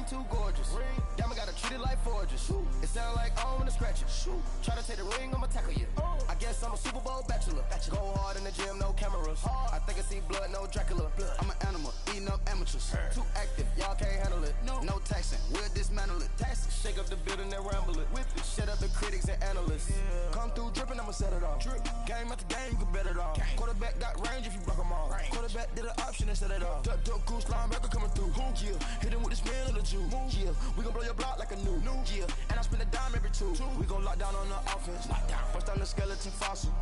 ring too gorgeous. Diamond gotta treat it like forges. It sound like I don't wanna scratch it. Try to take the ring, I'ma tackle you. I guess I'm a Super Bowl bachelor. Go hard in the gym, no cameras. I think I see blood, no Dracula. I'm an animal, eating up amateurs. Too active, y'all can't handle it. No taxing, we'll dismantle it. Shake up the building and ramble it. Whip it, shut up the critics and analysts. Come through dripping, I'ma set it off. Game after game, you can bet it all. Quarterback got range if you block them all. Quarterback did an option and set it off. Duck, goose, linebacker coming through. Yeah, hit him with the spin of the Jew. Yeah, we gon' blow your block like a new. Yeah, and I spin a dime every two. We gon' lock down on the offense. Bust down the skeleton fossil.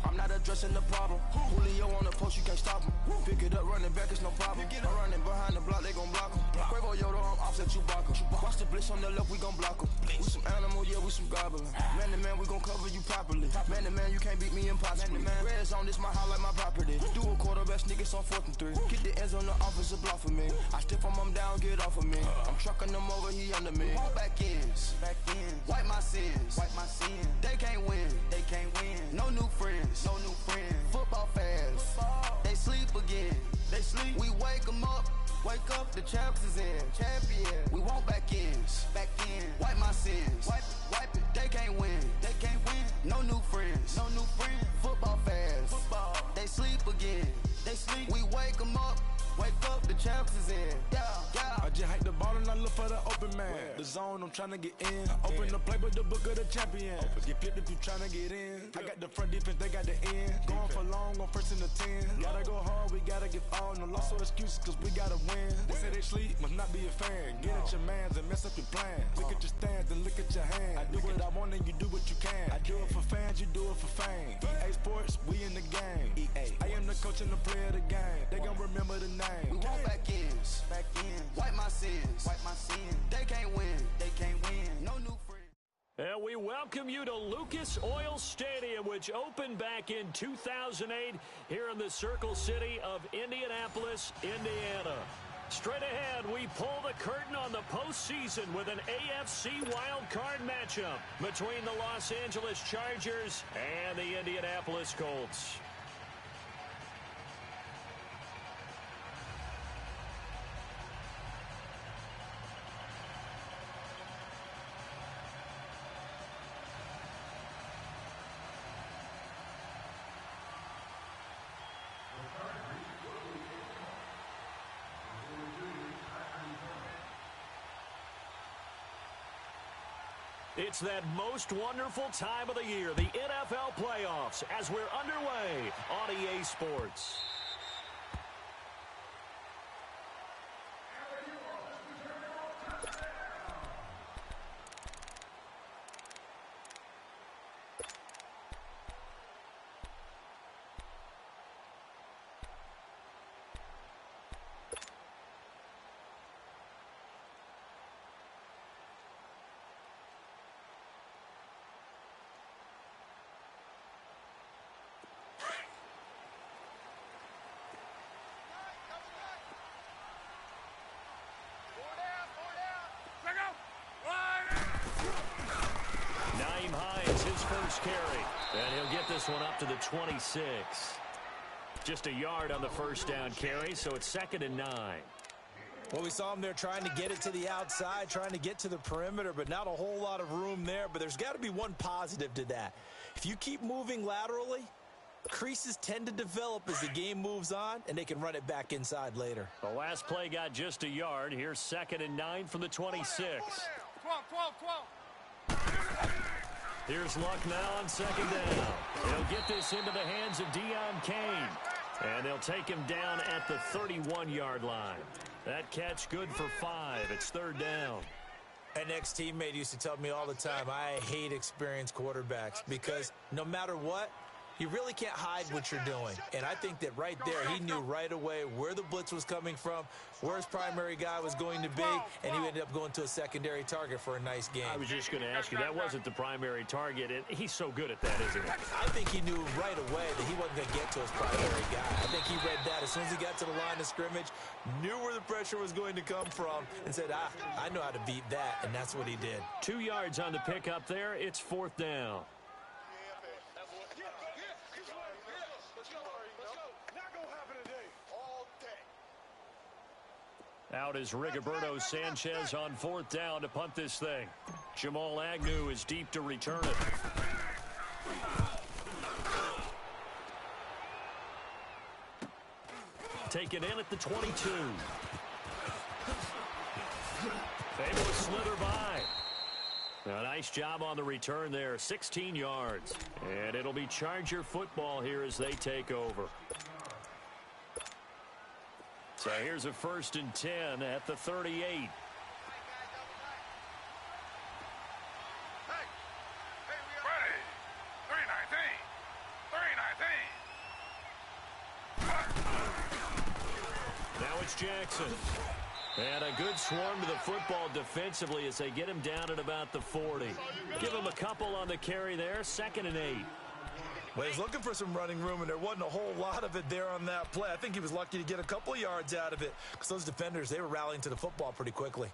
I'm not addressing the problem. Julio on the post, you can't stop him. Pick it up, running back, it's no problem. I'm running behind the block, they gon' block him. Quavo Yoda, I'm offset Chewbacca. Watch the blitz on the left, we gon' block him. We some animal, yeah, we some goblin. Man to man, we gon' cover you properly. Man to man, you can't beat me impossibly. Red zone, this my house like my property. Do a quarterback sneak, it's on 4th and 3. Get the ends on the offensive block for me. I stiff him down, get off of me. I'm trucking them over, he under me. Back ends, wipe my sins. They can't win, No new friends, Football fans, they sleep again. We wake them up. Wake up, the champs is in. Champion. We want back ends. Wipe my sins. Wipe it. They can't win. No new friends. Football fans. They sleep again. We wake them up. Wake up, the champs is in. Yeah. I just hike the ball and I look for the open man. The zone, I'm trying to get in. Open the playbook, the book of the champion. Get flipped if you trying to get in. I got the front defense, they got the end. Going for long, on 1st and the 10. Gotta go hard, we gotta give all. No loss or excuses, cause we gotta win. They say they sleep, must not be a fan. Get at your mans and mess up your plans. Look at your stands and look at your hands. I do what I want and you do what you can. I do it for fans, you do it for fame. EA Sports, we in the game. I am the coach and the player of the game. They gon' remember the name. We want back ends. Wipe my sins. They can't win. No new friends. And we welcome you to Lucas Oil Stadium, which opened back in 2008 here in the Circle City of Indianapolis, Indiana. Straight ahead, we pull the curtain on the postseason with an AFC wildcard matchup between the Los Angeles Chargers and the Indianapolis Colts. It's that most wonderful time of the year, the NFL playoffs, as we're underway on EA Sports. Carry, and he'll get this one up to the 26. Just a yard on the first down carry, so it's 2nd and 9. Well, we saw him there trying to get it to the outside, trying to get to the perimeter, but not a whole lot of room there. But there's got to be one positive to that. If you keep moving laterally, creases tend to develop as the game moves on, and they can run it back inside later. The last play got just a yard. Here's 2nd and 9 from the 26. 12. Here's Luck now on 2nd down. He'll get this into the hands of Deion Kane. And they'll take him down at the 31-yard line. That catch good for 5. It's 3rd down. An ex-teammate used to tell me all the time, I hate experienced quarterbacks because no matter what, you really can't hide what you're doing. And I think that right there, he knew right away where the blitz was coming from, where his primary guy was going to be, and he ended up going to a secondary target for a nice game. I was just going to ask you, that wasn't the primary target, and he's so good at that, isn't he? I think he knew right away that he wasn't going to get to his primary guy. I think he read that as soon as he got to the line of scrimmage, knew where the pressure was going to come from, and said, I know how to beat that, and that's what he did. 2 yards on the pickup there. It's 4th down. Out is Rigoberto Sanchez on 4th down to punt this thing. Jamal Agnew is deep to return it. Taken in at the 22. Able to slither by. A nice job on the return there. 16 yards. And it'll be Charger football here as they take over. So here's a 1st and 10 at the 38. Hey, 319. Now it's Jackson. And a good swarm to the football defensively as they get him down at about the 40. Give him a couple on the carry there. 2nd and 8. Well, he's looking for some running room, and there wasn't a whole lot of it there on that play. I think he was lucky to get a couple of yards out of it because those defenders, they were rallying to the football pretty quickly.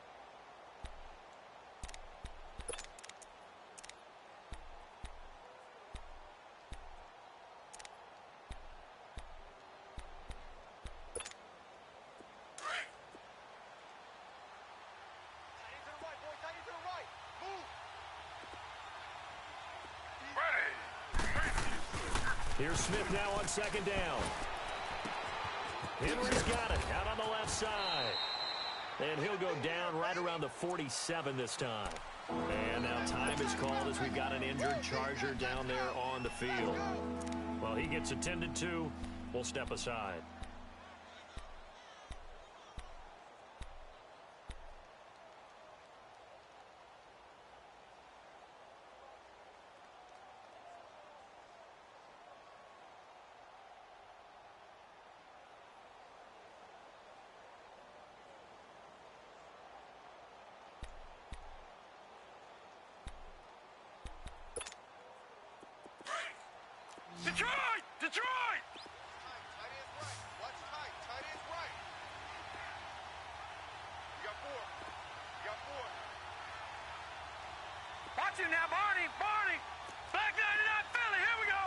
Here's Smith now on 2nd down. Henry's got it out on the left side. And he'll go down right around the 47 this time. And now time is called as we've got an injured Charger down there on the field. Well, he gets attended to. We'll step aside. Detroit! Detroit! Tight end's right. Watch tight. Tight end's right. You got 4. You got 4. Watch him now, Barney. Barney. Black 99 Philly. Here we go.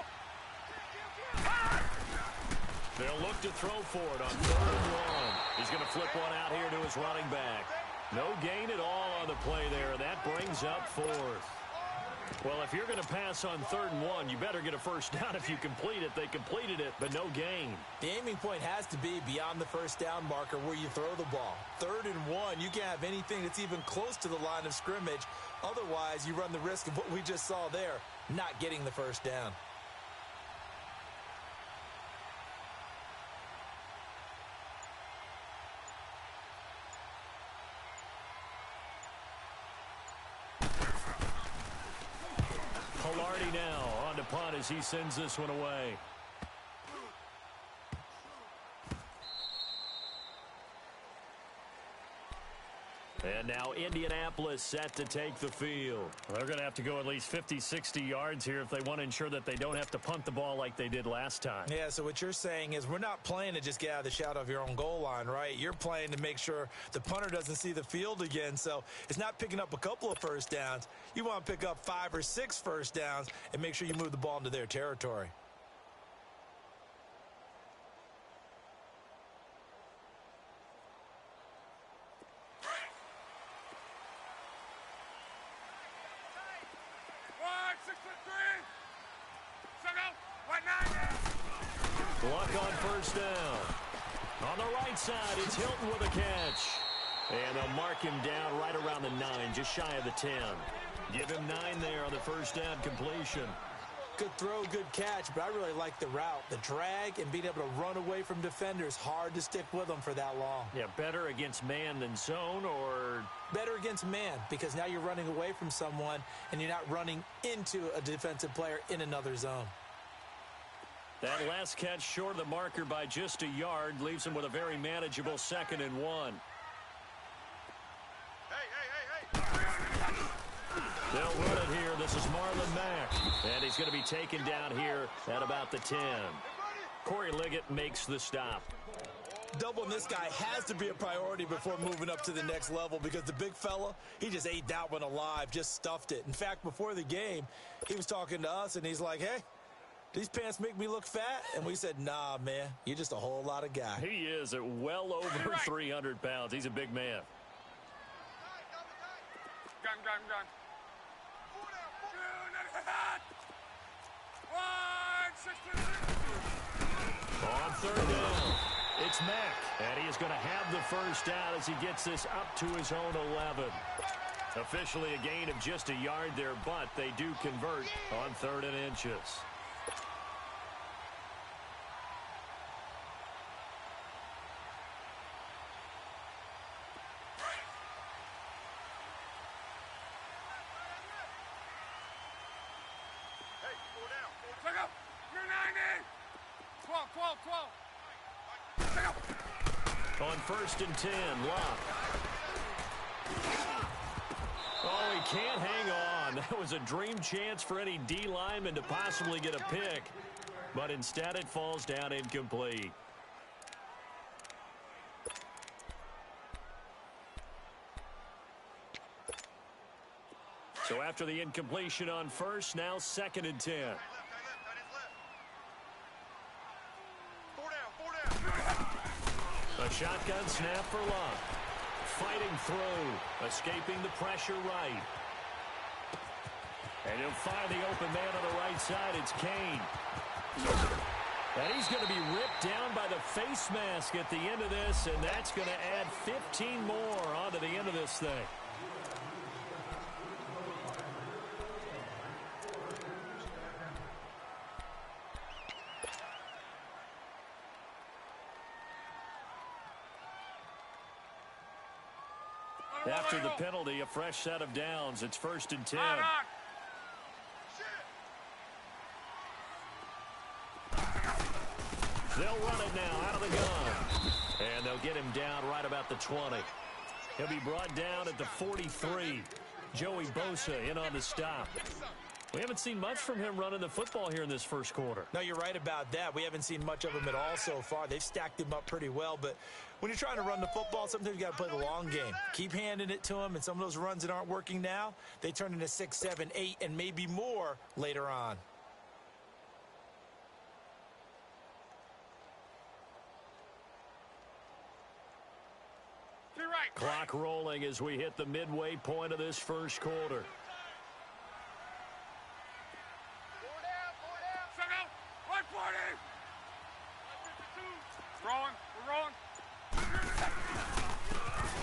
They'll look to throw for it on 3rd and 1. He's going to flip one out here to his running back. No gain at all on the play there. That brings up 4th. Well, if you're going to pass on 3rd and 1, you better get a 1st down if you complete it. They completed it, but no gain. The aiming point has to be beyond the 1st down marker where you throw the ball. 3rd and 1, you can't have anything that's even close to the line of scrimmage. Otherwise, you run the risk of what we just saw there, not getting the 1st down. Now on to punt as he sends this one away. And now Indianapolis set to take the field. They're going to have to go at least 50, 60 yards here if they want to ensure that they don't have to punt the ball like they did last time. Yeah, so what you're saying is we're not playing to just get out of the shadow of your own goal line, right? You're playing to make sure the punter doesn't see the field again. So it's not picking up a couple of 1st downs. You want to pick up 5 or 6 1st downs and make sure you move the ball into their territory. Luck on 1st down. On the right side, it's Hilton with a catch. And they'll mark him down right around the 9, just shy of the 10. Give him 9 there on the 1st down completion. Good throw, good catch, but I really like the route. The drag and being able to run away from defenders, hard to stick with them for that long. Yeah, better against man than zone, or? Better against man, because now you're running away from someone and you're not running into a defensive player in another zone. That last catch short of the marker by just a yard leaves him with a very manageable 2nd and 1. They'll run it here. This is Marlon Mack. And he's going to be taken down here at about the 10. Corey Liggett makes the stop. Doubling this guy has to be a priority before moving up to the next level because the big fella, he just ate that one alive, just stuffed it. In fact, before the game, he was talking to us, and he's like, hey, these pants make me look fat? And we said, nah, man, you're just a whole lot of guy. He is at well over 300 pounds. He's a big man. Gun. On third down, it's Mack, and he is going to have the first down as he gets this up to his own 11. Officially a gain of just a yard there, but they do convert on 3rd and inches. On 1st and 10, Locke. Oh, he can't hang on. That was a dream chance for any D lineman to possibly get a pick, but instead it falls down incomplete. So after the incompletion on 1st, now 2nd and 10. A shotgun snap for Locke. Fighting through. Escaping the pressure right. And he'll find the open man on the right side. It's Kane. And he's going to be ripped down by the face mask at the end of this, and that's going to add 15 more onto the end of this thing. After the penalty, a fresh set of downs. It's 1st and 10. They'll run it now out of the gun. And they'll get him down right about the 20. He'll be brought down at the 43. Joey Bosa in on the stop. We haven't seen much from him running the football here in this first quarter. No, you're right about that. We haven't seen much of him at all so far. They've stacked him up pretty well, but when you're trying to run the football, sometimes you got to play the long game. Keep handing it to him, and some of those runs that aren't working now, they turn into 6, 7, 8, and maybe more later on. Clock rolling as we hit the midway point of this first quarter.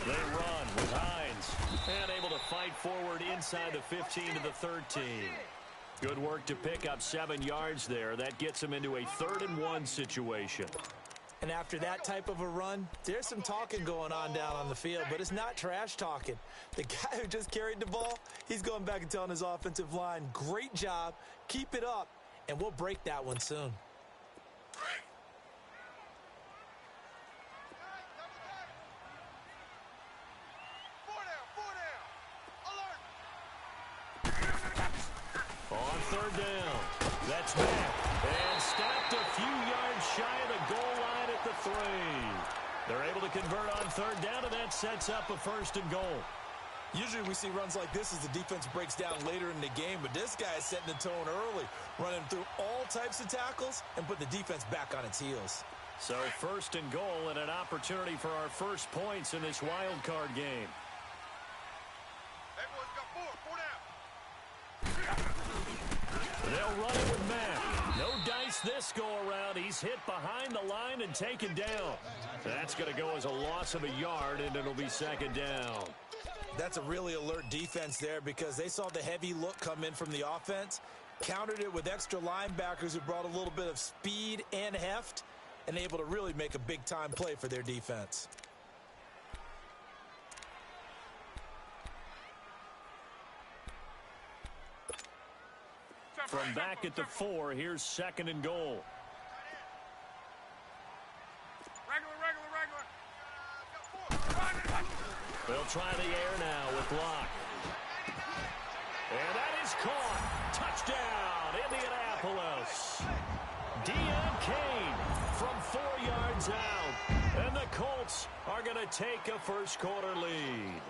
They run with Hines, and able to fight forward inside the 15 to the 13. Good work to pick up 7 yards there. That gets them into a 3rd and 1 situation. And after that type of a run, there's some talking going on down on the field, but it's not trash talking. The guy who just carried the ball, he's going back and telling his offensive line, great job, keep it up, and we'll break that one soon. On 3rd down, that's back, and stopped a few yards shy of the goal line at the 3. They're able to convert on 3rd down, and that sets up a 1st and goal. Usually we see runs like this as the defense breaks down later in the game, but this guy is setting the tone early, running through all types of tackles and put the defense back on its heels. So 1st and goal, and an opportunity for our first points in this wild card game. They'll run it with Mack. No dice this go-around. He's hit behind the line and taken down. That's going to go as a loss of a yard, and it'll be 2nd down. That's a really alert defense there because they saw the heavy look come in from the offense, countered it with extra linebackers who brought a little bit of speed and heft, and able to really make a big-time play for their defense. From back at the 4, here's 2nd and goal. They'll try the air now with Locke. And that is caught. Touchdown, Indianapolis. Deon Kane from 4 yards out. And the Colts are going to take a first quarter lead.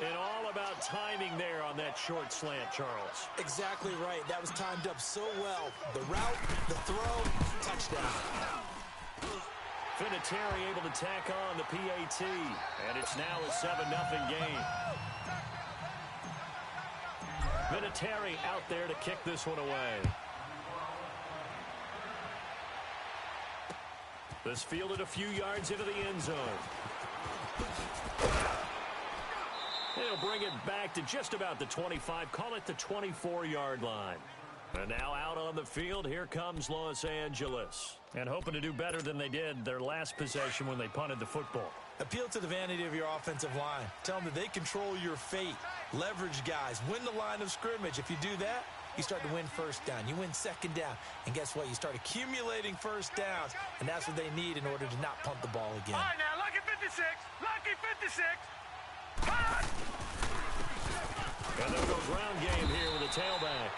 And all about timing there on that short slant, Charles. Exactly right. That was timed up so well. The route, the throw, touchdown. Vinatieri able to tack on the PAT. And it's now a 7-0 game. Vinatieri out there to kick this one away. This fielded a few yards into the end zone. He'll bring it back to just about the 25. Call it the 24-yard line. And now out on the field, here comes Los Angeles. And hoping to do better than they did their last possession when they punted the football. Appeal to the vanity of your offensive line. Tell them that they control your fate. Leverage guys. Win the line of scrimmage. If you do that, you start to win first down. You win second down. And guess what? You start accumulating first downs. And that's what they need in order to not punt the ball again. All right, now, lucky 56. Lucky 56. And they'll go ground game here with a tailback.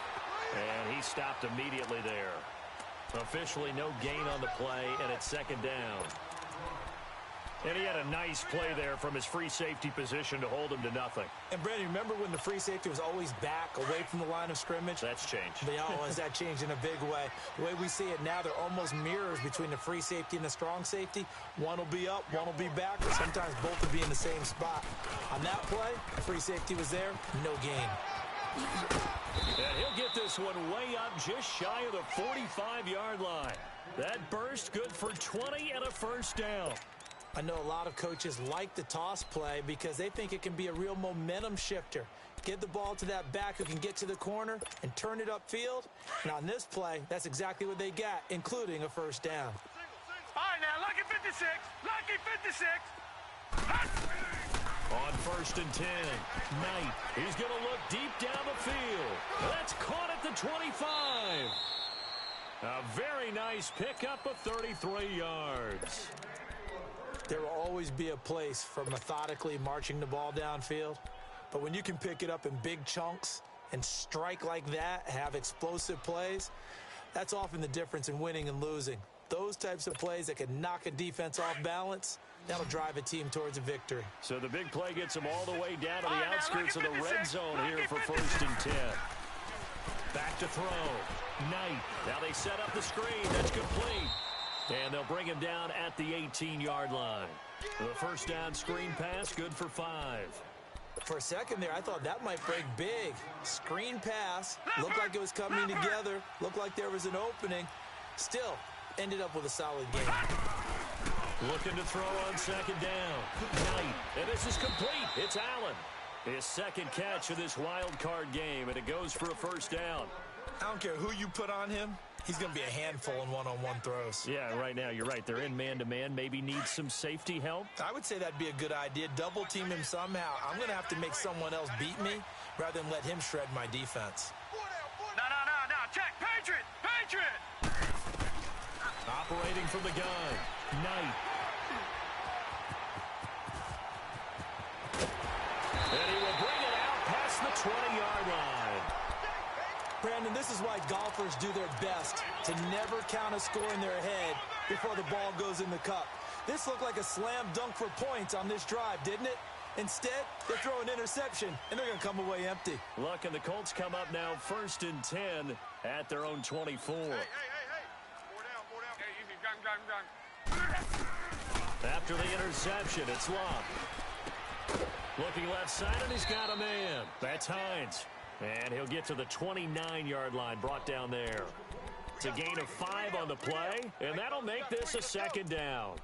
And he stopped immediately there. Officially no gain on the play, and it's second down. And he had a nice play there from his free safety position to hold him to nothing. And, Brandon, remember when the free safety was always back, away from the line of scrimmage? That's changed. That changed in a big way. The way we see it now, they're almost mirrors between the free safety and the strong safety. One will be up, one will be back, or sometimes both will be in the same spot. On that play, free safety was there, no gain. And he'll get this one way up just shy of the 45-yard line. That burst good for 20 and a first down. I know a lot of coaches like the toss play because they think it can be a real momentum shifter. Get the ball to that back who can get to the corner and turn it upfield. And on this play, that's exactly what they got, including a first down. All right, now, lucky 56. Lucky 56. On first and 10, Knight. He's going to look deep down the field. That's caught at the 25. A very nice pickup of 33 yards. There will always be a place for methodically marching the ball downfield. But when you can pick it up in big chunks and strike like that, have explosive plays, that's often the difference in winning and losing. Those types of plays that can knock a defense off balance, that'll drive a team towards a victory. So the big play gets them all the way down to the outskirts of the red zone here for first and 10. Back to throw. Knight. Now they set up the screen. That's complete. And they'll bring him down at the 18-yard line. The first down screen pass, good for 5. For a second there, I thought that might break big. Screen pass, looked like it was coming together, looked like there was an opening. Still, ended up with a solid game. Looking to throw on second down. Knight, and this is complete. It's Allen. His second catch of this wild card game, and it goes for a first down. I don't care who you put on him. He's going to be a handful in one-on-one throws. Yeah, right now, you're right. They're in man-to-man. Maybe need some safety help. I would say that'd be a good idea. Double team him somehow. I'm going to have to make someone else beat me rather than let him shred my defense. No. Check. Patriot. Operating from the gun. Knight. And he will bring it out past the 20-yard line. Brandon, this is why golfers do their best to never count a score in their head before the ball goes in the cup. This looked like a slam dunk for points on this drive, didn't it? Instead, they throw an interception, and they're going to come away empty. Look, and the Colts come up now first and 10 at their own 24. Hey. 4 down. Hey, easy. Gun. After the interception, it's Locke. Looking left side, and he's got a man. That's Hines. And he'll get to the 29-yard line, brought down there. It's a gain of 5 on the play, and that'll make this a second down.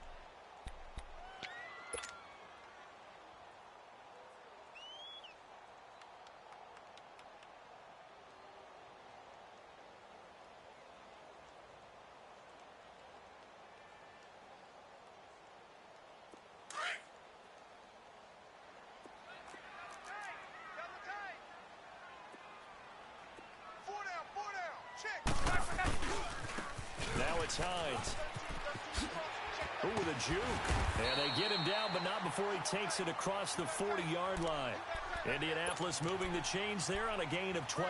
Now it's Hines. Ooh, with a juke. And they get him down, but not before he takes it across the 40-yard line. Indianapolis moving the chains there on a gain of 12.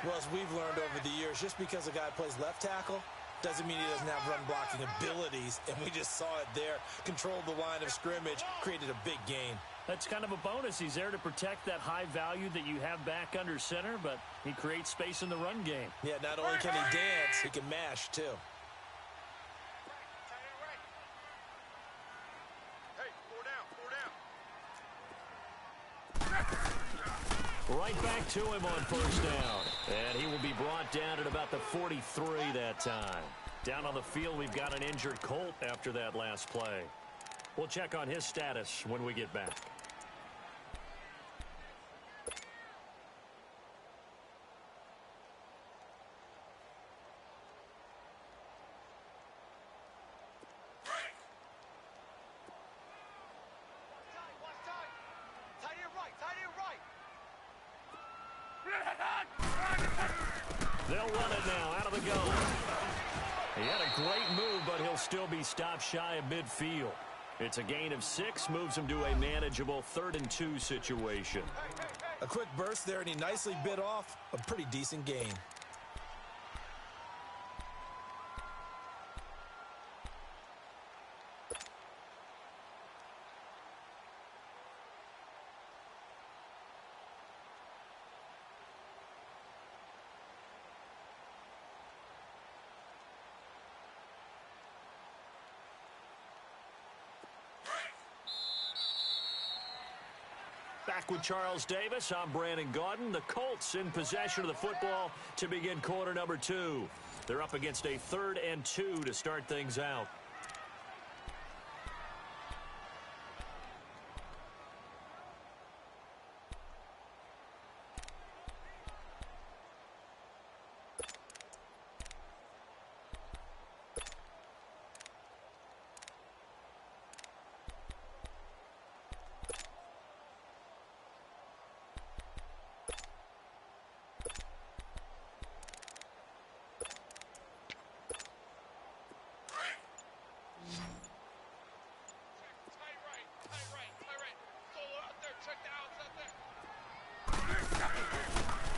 Well, as we've learned over the years, just because a guy plays left tackle doesn't mean he doesn't have run-blocking abilities, and we just saw it there. Controlled the line of scrimmage, created a big gain. That's kind of a bonus. He's there to protect that high value that you have back under center, but he creates space in the run game. Yeah, not only can he dance, he can mash, too. Hey, 4 down. Right back to him on first down. And he will be brought down at about the 43 that time. Down on the field, we've got an injured Colt after that last play. We'll check on his status when we get back. They'll run it now out of the gun. He had a great move, but he'll still be stopped shy of midfield. It's a gain of 6, moves him to a manageable 3rd and 2 situation. A quick burst there, and he nicely bit off a pretty decent gain. Back with Charles Davis, I'm Brandon Gaudin. The Colts in possession of the football to begin quarter number 2. They're up against a 3rd and 2 to start things out.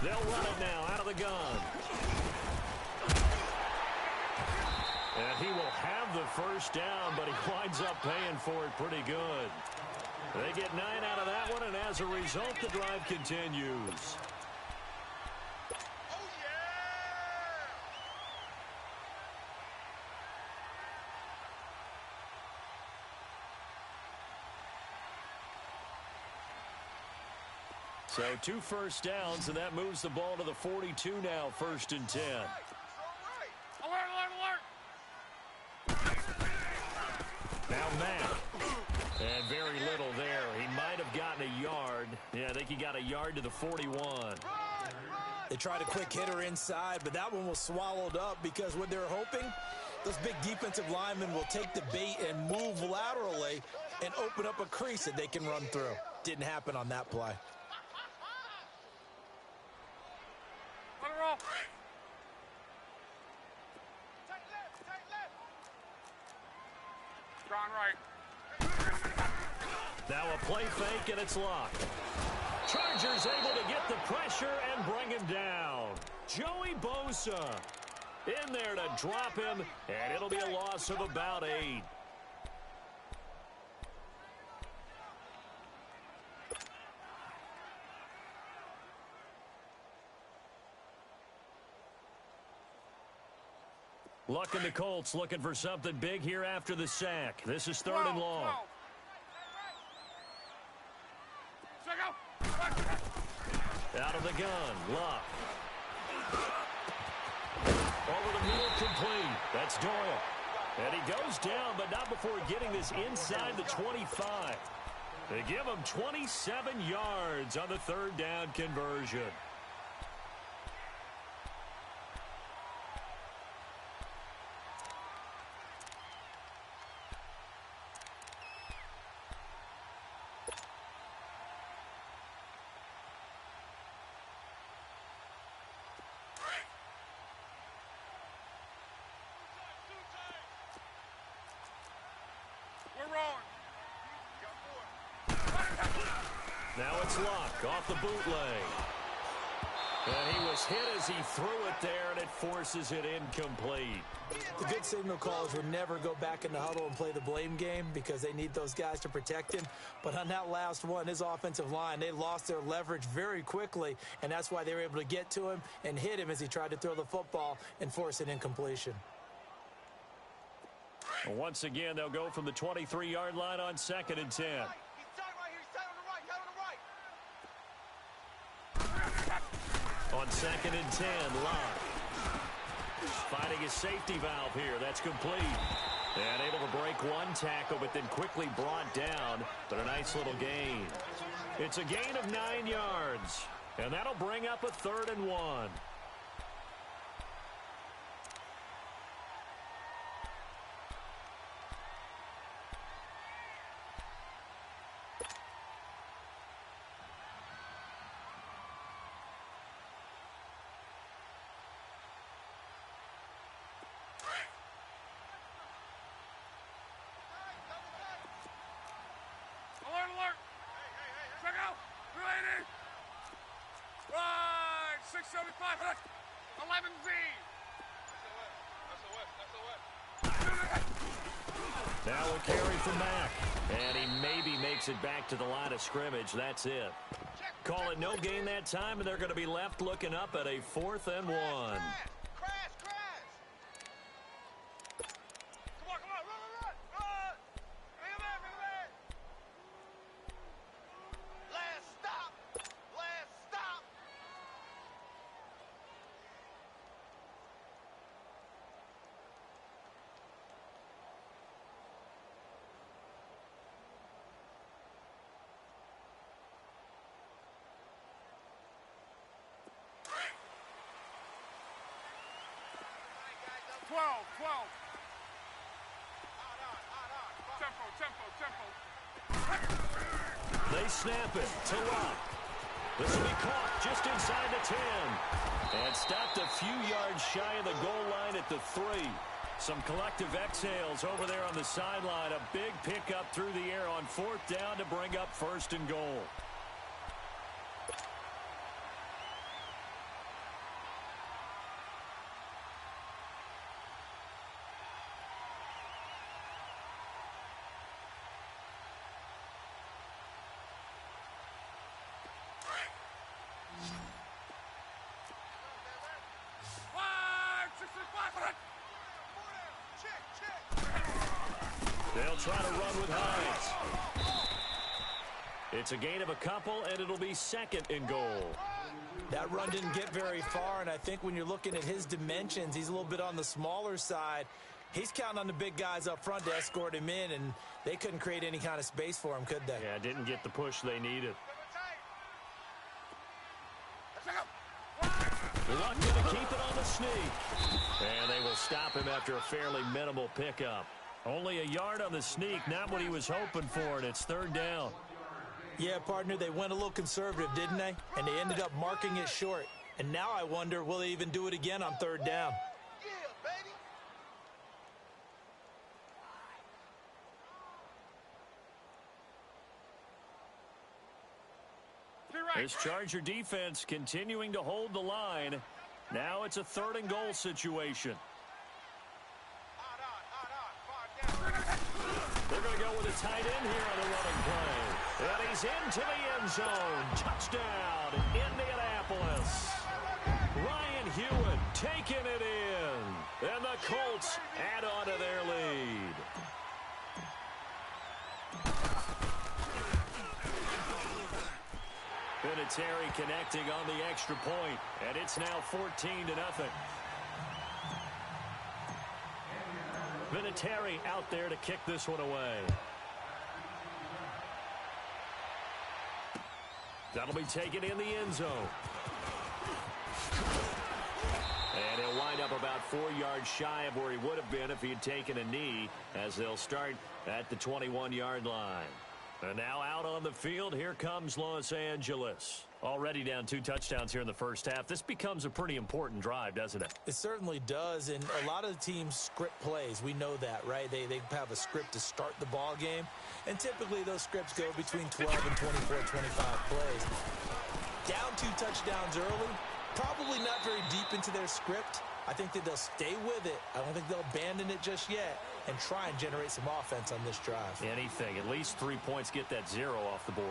They'll run it now out of the gun. And he will have the first down, but he winds up paying for it pretty good. They get 9 out of that one, and as a result, the drive continues. So 2 first downs, and that moves the ball to the 42 now, 1st and 10. Now Mack. And very little there. He might have gotten a yard. Yeah, I think he got a yard to the 41. They tried a quick hitter inside, but that one was swallowed up because what they're hoping, those big defensive linemen will take the bait and move laterally and open up a crease that they can run through. Didn't happen on that play. Now a play fake, and it's locked. Chargers able to get the pressure and bring him down. Joey Bosa in there to drop him, and it'll be a loss of about 8. Luck in the Colts looking for something big here after the sack. This is 3rd and long. Out of the gun, Luck. Over the middle, complete. That's Doyle. And he goes down, but not before getting this inside the 25. They give him 27 yards on the 3rd down conversion. Now it's Luck off the bootleg. And he was hit as he threw it there, and it forces it incomplete. The good signal callers would never go back in the huddle and play the blame game because they need those guys to protect him. But on that last one, his offensive line, they lost their leverage very quickly, and that's why they were able to get to him and hit him as he tried to throw the football and force an incompletion. Once again, they'll go from the 23-yard line on 2nd and 10. On 2nd and 10, Locke. Finding his safety valve here. That's complete. And able to break one tackle, but then quickly brought down. But a nice little gain. It's a gain of 9 yards. And that'll bring up a 3rd and 1. Alert! Check out! 280! Right! 675! 11Z! Now a carry from Mack. And he maybe makes it back to the line of scrimmage. That's it. Call it no gain that time, and they're going to be left looking up at a 4th and 1. They snap it to Locke. This will be caught just inside the 10. And stopped a few yards shy of the goal line at the 3. Some collective exhales over there on the sideline. A big pickup through the air on 4th down to bring up 1st and goal. They'll try to run with Hines. It's a gain of a couple, and it'll be 2nd and goal. That run didn't get very far, and I think when you're looking at his dimensions, he's a little bit on the smaller side. He's counting on the big guys up front to escort him in, and they couldn't create any kind of space for him, could they? Yeah, didn't get the push they needed. Luck going to keep it on the sneak. And they will stop him after a fairly minimal pickup. Only a yard on the sneak, not what he was hoping for, and it's 3rd down. Yeah, partner, they went a little conservative, didn't they? And they ended up marking it short. And now I wonder, will they even do it again on 3rd down? This Charger defense continuing to hold the line. Now it's a 3rd and goal situation. They're going to go with a tight end here on the running play. And he's into the end zone. Touchdown, Indianapolis. Ryan Hewitt taking it in. And the Colts add on to their lead. Vinatieri connecting on the extra point, and it's now 14-0. Vinatieri out there to kick this one away. That'll be taken in the end zone. And he'll wind up about 4 yards shy of where he would have been if he had taken a knee, as they'll start at the 21-yard line. And now out on the field, here comes Los Angeles. Already down 2 touchdowns here in the first half. This becomes a pretty important drive, doesn't it? It certainly does, and a lot of the teams script plays. We know that, right? They have a script to start the ball game, and typically those scripts go between 12 and 24, 25 plays. Down 2 touchdowns early, Probably not very deep into their script. I think that they'll stay with it. I don't think they'll abandon it just yet and try and generate some offense on this drive. Anything. At least 3 points, get that 0 off the board.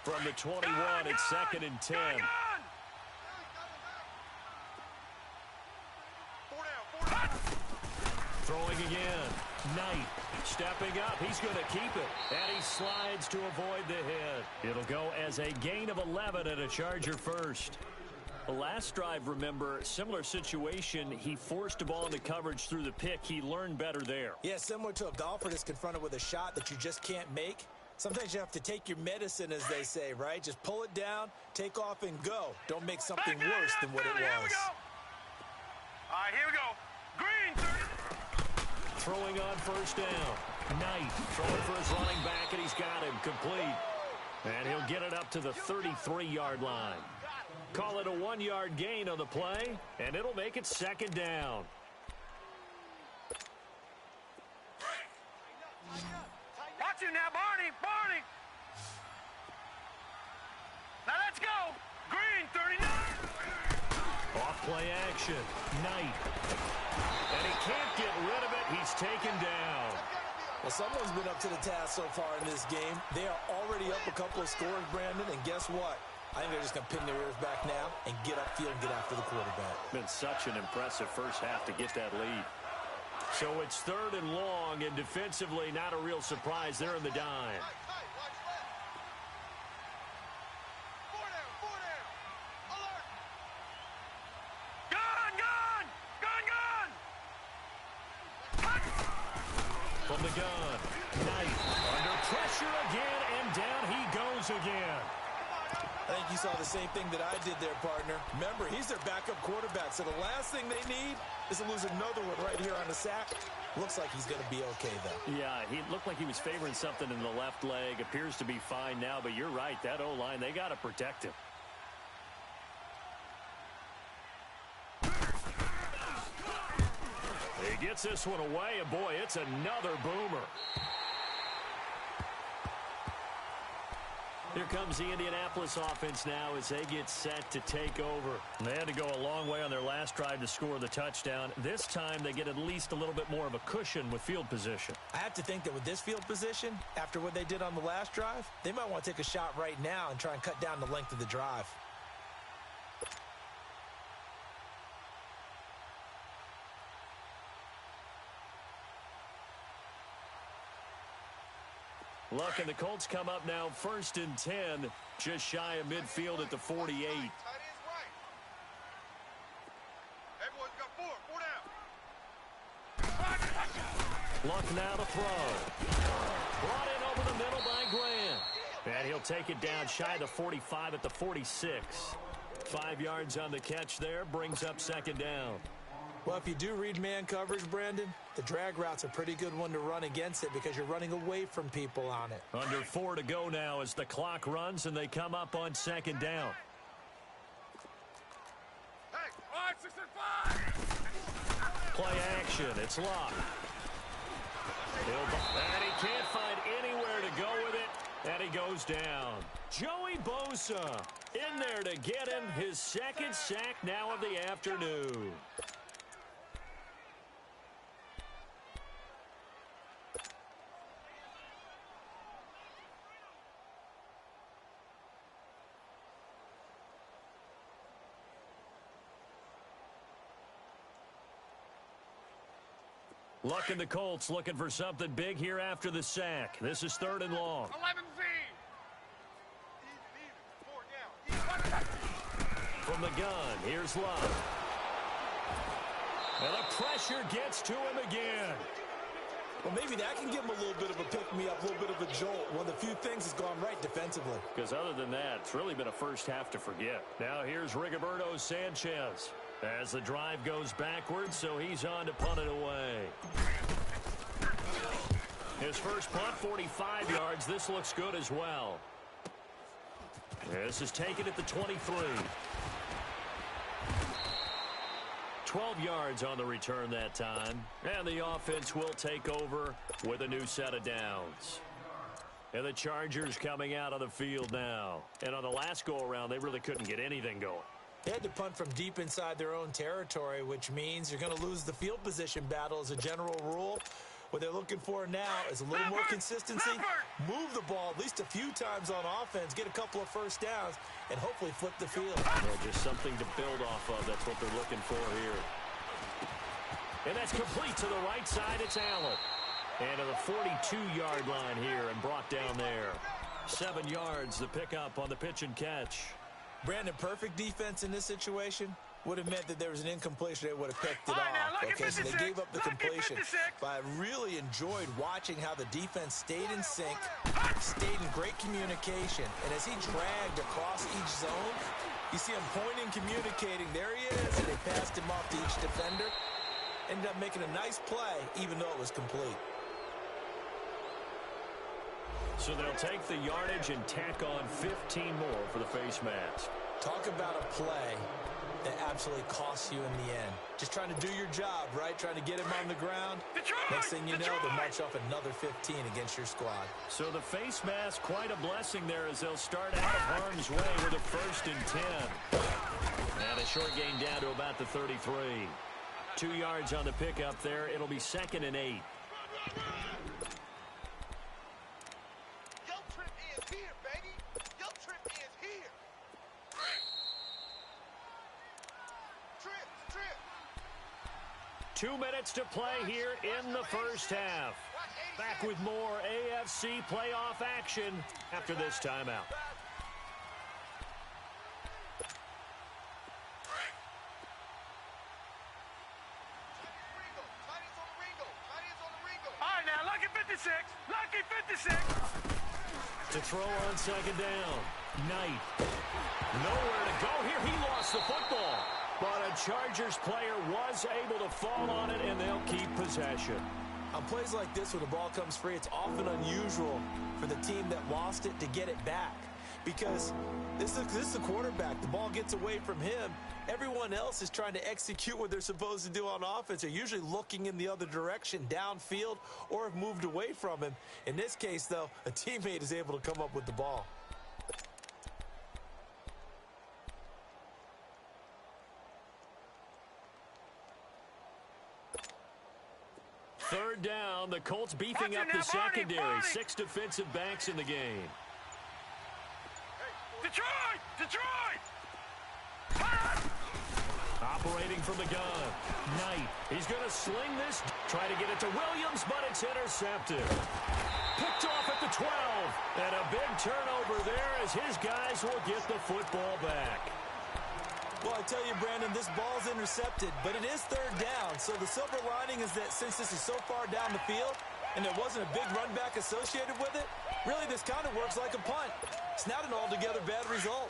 From the 21, it's 2nd and 10. Throwing again. Knight stepping up. He's going to keep it. And he slides to avoid the hit. It'll go as a gain of 11 and a Charger first. The last drive, remember, similar situation. He forced a ball into coverage through the pick. He learned better there. Yeah, similar to a golfer that's confronted with a shot that you just can't make. Sometimes you have to take your medicine, as they say, right? Just pull it down, take off, and go. Don't make something worse than what it was. Here we go. All right, here we go. Green, 30. Throwing on first down. Knight throwing for his running back, and he's got him complete. And he'll get it up to the 33-yard line. Call it a 1-yard gain on the play, and it'll make it 2nd down. Watch him now, Barney. Barney. Now let's go. Green, 39. Off play action. Knight. And he can't get rid of it. He's taken down. Well, someone's been up to the task so far in this game. They are already up a couple of scores, Brandon, and guess what? I think they're just going to pin their ears back now and get upfield and get after the quarterback. Been such an impressive first half to get that lead. So it's 3rd and long, and defensively not a real surprise. They're in the dime. From the gun, Knight under pressure again, and down he goes again. I think you saw the same thing that I did there, partner. Remember, he's their backup quarterback, so the last thing they need is to lose another one right here on the sack. Looks like he's going to be okay, though. Yeah, he looked like he was favoring something in the left leg. Appears to be fine now, but you're right. That O-line, they got to protect him. He gets this one away, and boy, it's another boomer. Here comes the Indianapolis offense now as they get set to take over. They had to go a long way on their last drive to score the touchdown. This time they get at least a little bit more of a cushion with field position. I have to think that with this field position, after what they did on the last drive, they might want to take a shot right now and try and cut down the length of the drive. Look, and the Colts come up now 1st and 10, just shy of midfield at the 48. Tight end's right. Everyone's got four down. Luck now to throw. Brought in over the middle by Grant. And he'll take it down shy of the 45 at the 46. 5 yards on the catch there, brings up 2nd down. Well, if you do read man coverage, Brandon, the drag route's a pretty good one to run against it because you're running away from people on it. Under 4 to go now as the clock runs and they come up on 2nd down. Hey, 5, 6, and 5. Play action. It's Luck. And he can't find anywhere to go with it. And he goes down. Joey Bosa in there to get him his 2nd sack now of the afternoon. Luck and the Colts looking for something big here after the sack. This is 3rd and long. 11Z. From the gun, here's Love. And the pressure gets to him again. Well, maybe that can give him a little bit of a pick-me-up, a little bit of a jolt. One of the few things has gone right defensively. Because other than that, it's really been a first half to forget. Now here's Rigoberto Sanchez as the drive goes backwards, so he's on to punt it away. His first punt, 45 yards. This looks good as well. This is taken at the 23. 12 yards on the return that time. And the offense will take over with a new set of downs. And the Chargers coming out on the field now. And on the last go-around, they really couldn't get anything going. They had to punt from deep inside their own territory, which means you're going to lose the field position battle as a general rule. What they're looking for now is a little more consistency, move the ball at least a few times on offense, get a couple of first downs, and hopefully flip the field. Well, just something to build off of. That's what they're looking for here. And that's complete to the right side. It's Allen. And to the 42-yard line here and brought down there. 7 yards, the pickup on the pitch and catch. Brandon, perfect defense in this situation would have meant that there was an incompletion. They would have picked it off. Okay, so they gave up the completion. But I really enjoyed watching how the defense stayed in sync, stayed in great communication. And as he dragged across each zone, you see him pointing, communicating. There he is. And they passed him off to each defender. Ended up making a nice play, even though it was complete. So they'll take the yardage and tack on 15 more for the face mask. Talk about a play that absolutely costs you in the end. Just trying to do your job, right? Trying to get him on the ground. Next thing you know, they'll march off another 15 against your squad. So the face mask, quite a blessing there as they'll start out of harm's way with a 1st and 10. And a short gain down to about the 33. 2 yards on the pickup there. It'll be 2nd and 8. Your trip is here. 2 minutes to play here in the first half. Back with more AFC playoff action after this timeout. All right, now, Lucky 56. Lucky 56. To throw on 2nd down. Knight. Nowhere to go here. He lost the football. But a Chargers player was able to fall on it, and they'll keep possession. On plays like this where the ball comes free, it's often unusual for the team that lost it to get it back. Because this is the quarterback. The ball gets away from him. Everyone else is trying to execute what they're supposed to do on offense. They're usually looking in the other direction, downfield, or have moved away from him. In this case, though, a teammate is able to come up with the ball. Third down, the Colts beefing up the secondary. 6 defensive backs in the game. Detroit! Detroit! Operating from the gun. Knight. He's going to sling this. Try to get it to Williams, but it's intercepted. Picked off at the 12. And a big turnover there as his guys will get the football back. Well, I tell you, Brandon, this ball's intercepted, but it is 3rd down. So the silver lining is that since this is so far down the field and there wasn't a big run back associated with it, really this kind of works like a punt. It's not an altogether bad result.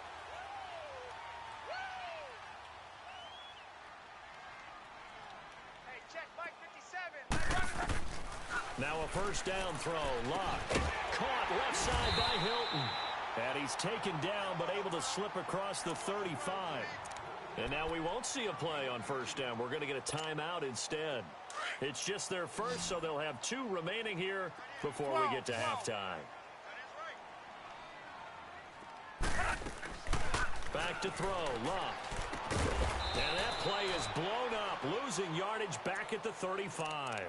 Hey, check Mike 57. Now a 1st down throw. Lock. Caught left side by Hilton. And he's taken down but able to slip across the 35. And now we won't see a play on 1st down. We're going to get a timeout instead. It's just their first, so they'll have 2 remaining here before we get to halftime. Back to throw. Lock. And that play is blown up, losing yardage back at the 35.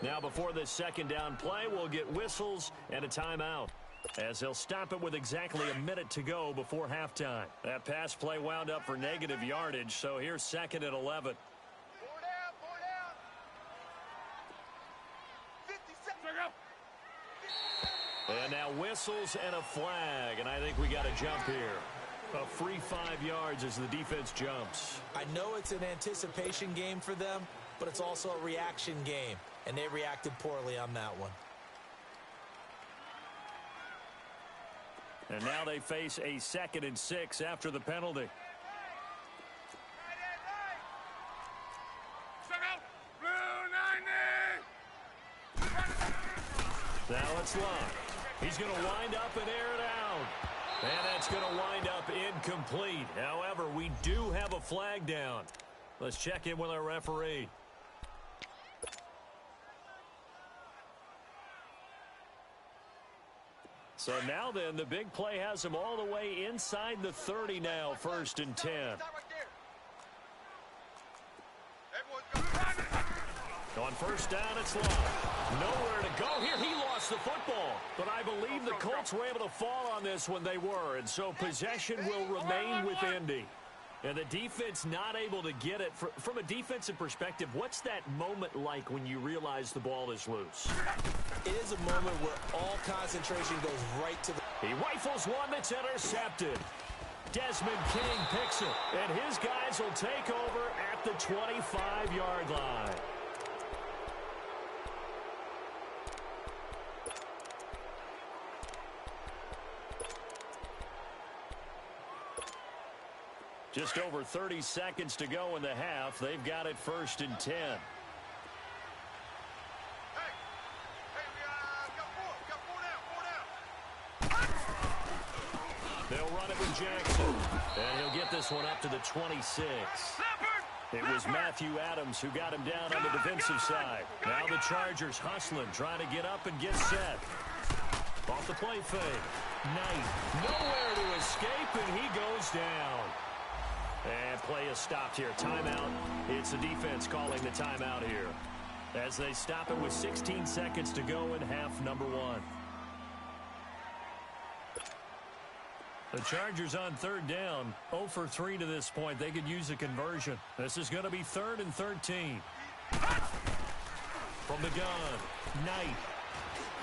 Now before this 2nd down play, we'll get whistles and a timeout, as they'll stop it with exactly a minute to go before halftime. That pass play wound up for negative yardage, so here's 2nd and 11. 4 down. 57. And now whistles and a flag, and I think we got a jump here. A free 5 yards as the defense jumps. I know it's an anticipation game for them, but it's also a reaction game, and they reacted poorly on that one. And now they face a 2nd and 6 after the penalty. Now it's Lock. He's going to wind up and air it out. And that's going to wind up incomplete. However, we do have a flag down. Let's check in with our referee. So now then, the big play has them all the way inside the 30 now, 1st and 10. On 1st down, it's Love. Nowhere to go here. He lost the football. But I believe the Colts were able to fall on this when they were. And so possession will remain with Indy. And the defense not able to get it. From a defensive perspective, what's that moment like when you realize the ball is loose? It is a moment where all concentration goes right to the... He rifles one that's intercepted. Desmond King picks it. And his guys will take over at the 25-yard line. Just over 30 seconds to go in the half. They've got it 1st and 10. They'll run it with Jackson. And he'll get this one up to the 26. It was Matthew Adams who got him down on the defensive side. Now the Chargers hustling, trying to get up and get set. Off the play fake. Knight nowhere to escape, and he goes down. And play is stopped here. Timeout. It's the defense calling the timeout here as they stop it with 16 seconds to go in half number 1. The Chargers on 3rd down, 0 for 3 to this point. They could use a conversion. This is going to be 3rd and 13. From the gun, Knight.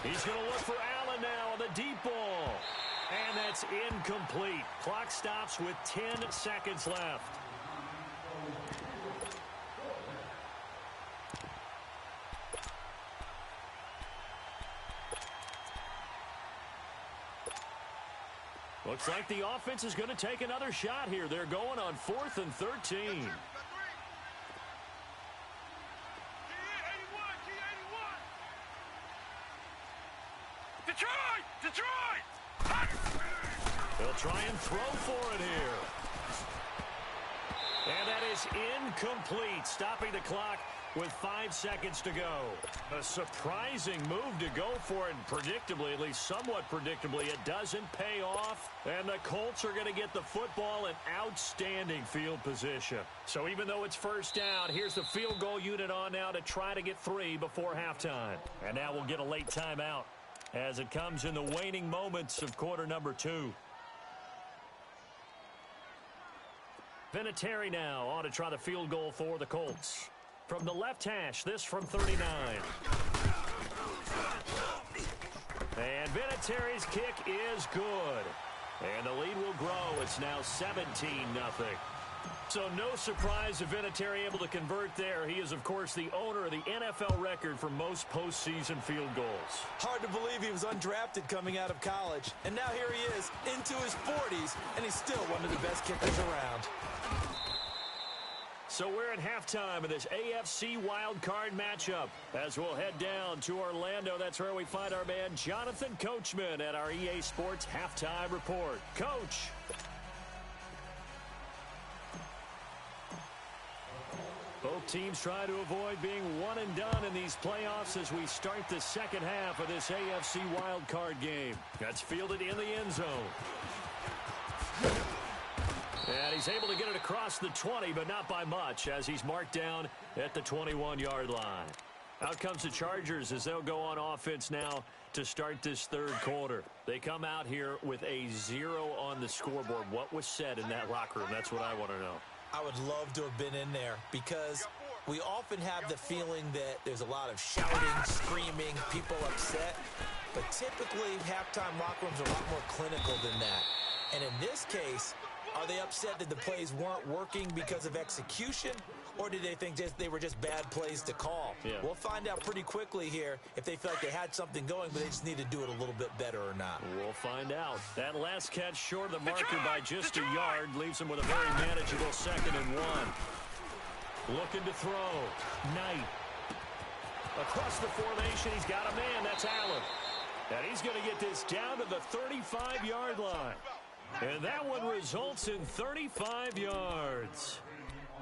He's going to look for Allen now on the deep ball. And that's incomplete. Clock stops with 10 seconds left. Looks like the offense is going to take another shot here. They're going on 4th and 13. Detroit! They'll try and throw for it here. And that is incomplete, stopping the clock with 5 seconds to go. A surprising move to go for it, and predictably, at least somewhat predictably, it doesn't pay off. And the Colts are going to get the football in outstanding field position. So even though it's 1st down, here's the field goal unit on now to try to get 3 before halftime. And now we'll get a late timeout as it comes in the waning moments of quarter number 2. Vinatieri now on to try the field goal for the Colts. From the left hash, this from 39. And Vinatieri's kick is good. And the lead will grow. It's now 17-0. So no surprise if Vinatieri able to convert there. He is, of course, the owner of the NFL record for most postseason field goals. Hard to believe he was undrafted coming out of college. And now here he is into his 40s, and he's still one of the best kickers around. So we're at halftime of this AFC wildcard matchup as we'll head down to Orlando. That's where we find our man Jonathan Coachman at our EA Sports Halftime Report. Coach. Both teams try to avoid being one and done in these playoffs as we start the second half of this AFC wildcard game. That's fielded in the end zone. And he's able to get it across the 20, but not by much, as he's marked down at the 21-yard line. Out comes the Chargers as they'll go on offense now to start this 3rd quarter. They come out here with a 0 on the scoreboard. What was said in that locker room? That's what I want to know. I would love to have been in there because we often have the feeling that there's a lot of shouting, screaming, people upset. But typically, halftime locker rooms are a lot more clinical than that. And in this case, are they upset that the plays weren't working because of execution, or did they think they were just bad plays to call? Yeah. We'll find out pretty quickly here if they felt like they had something going, but they just need to do it a little bit better or not. We'll find out. That last catch short of the marker by just a yard leaves him with a very manageable 2nd and 1. Looking to throw. Knight. Across the formation, he's got a man. That's Allen. And he's going to get this down to the 35-yard line. And that one results in 35 yards.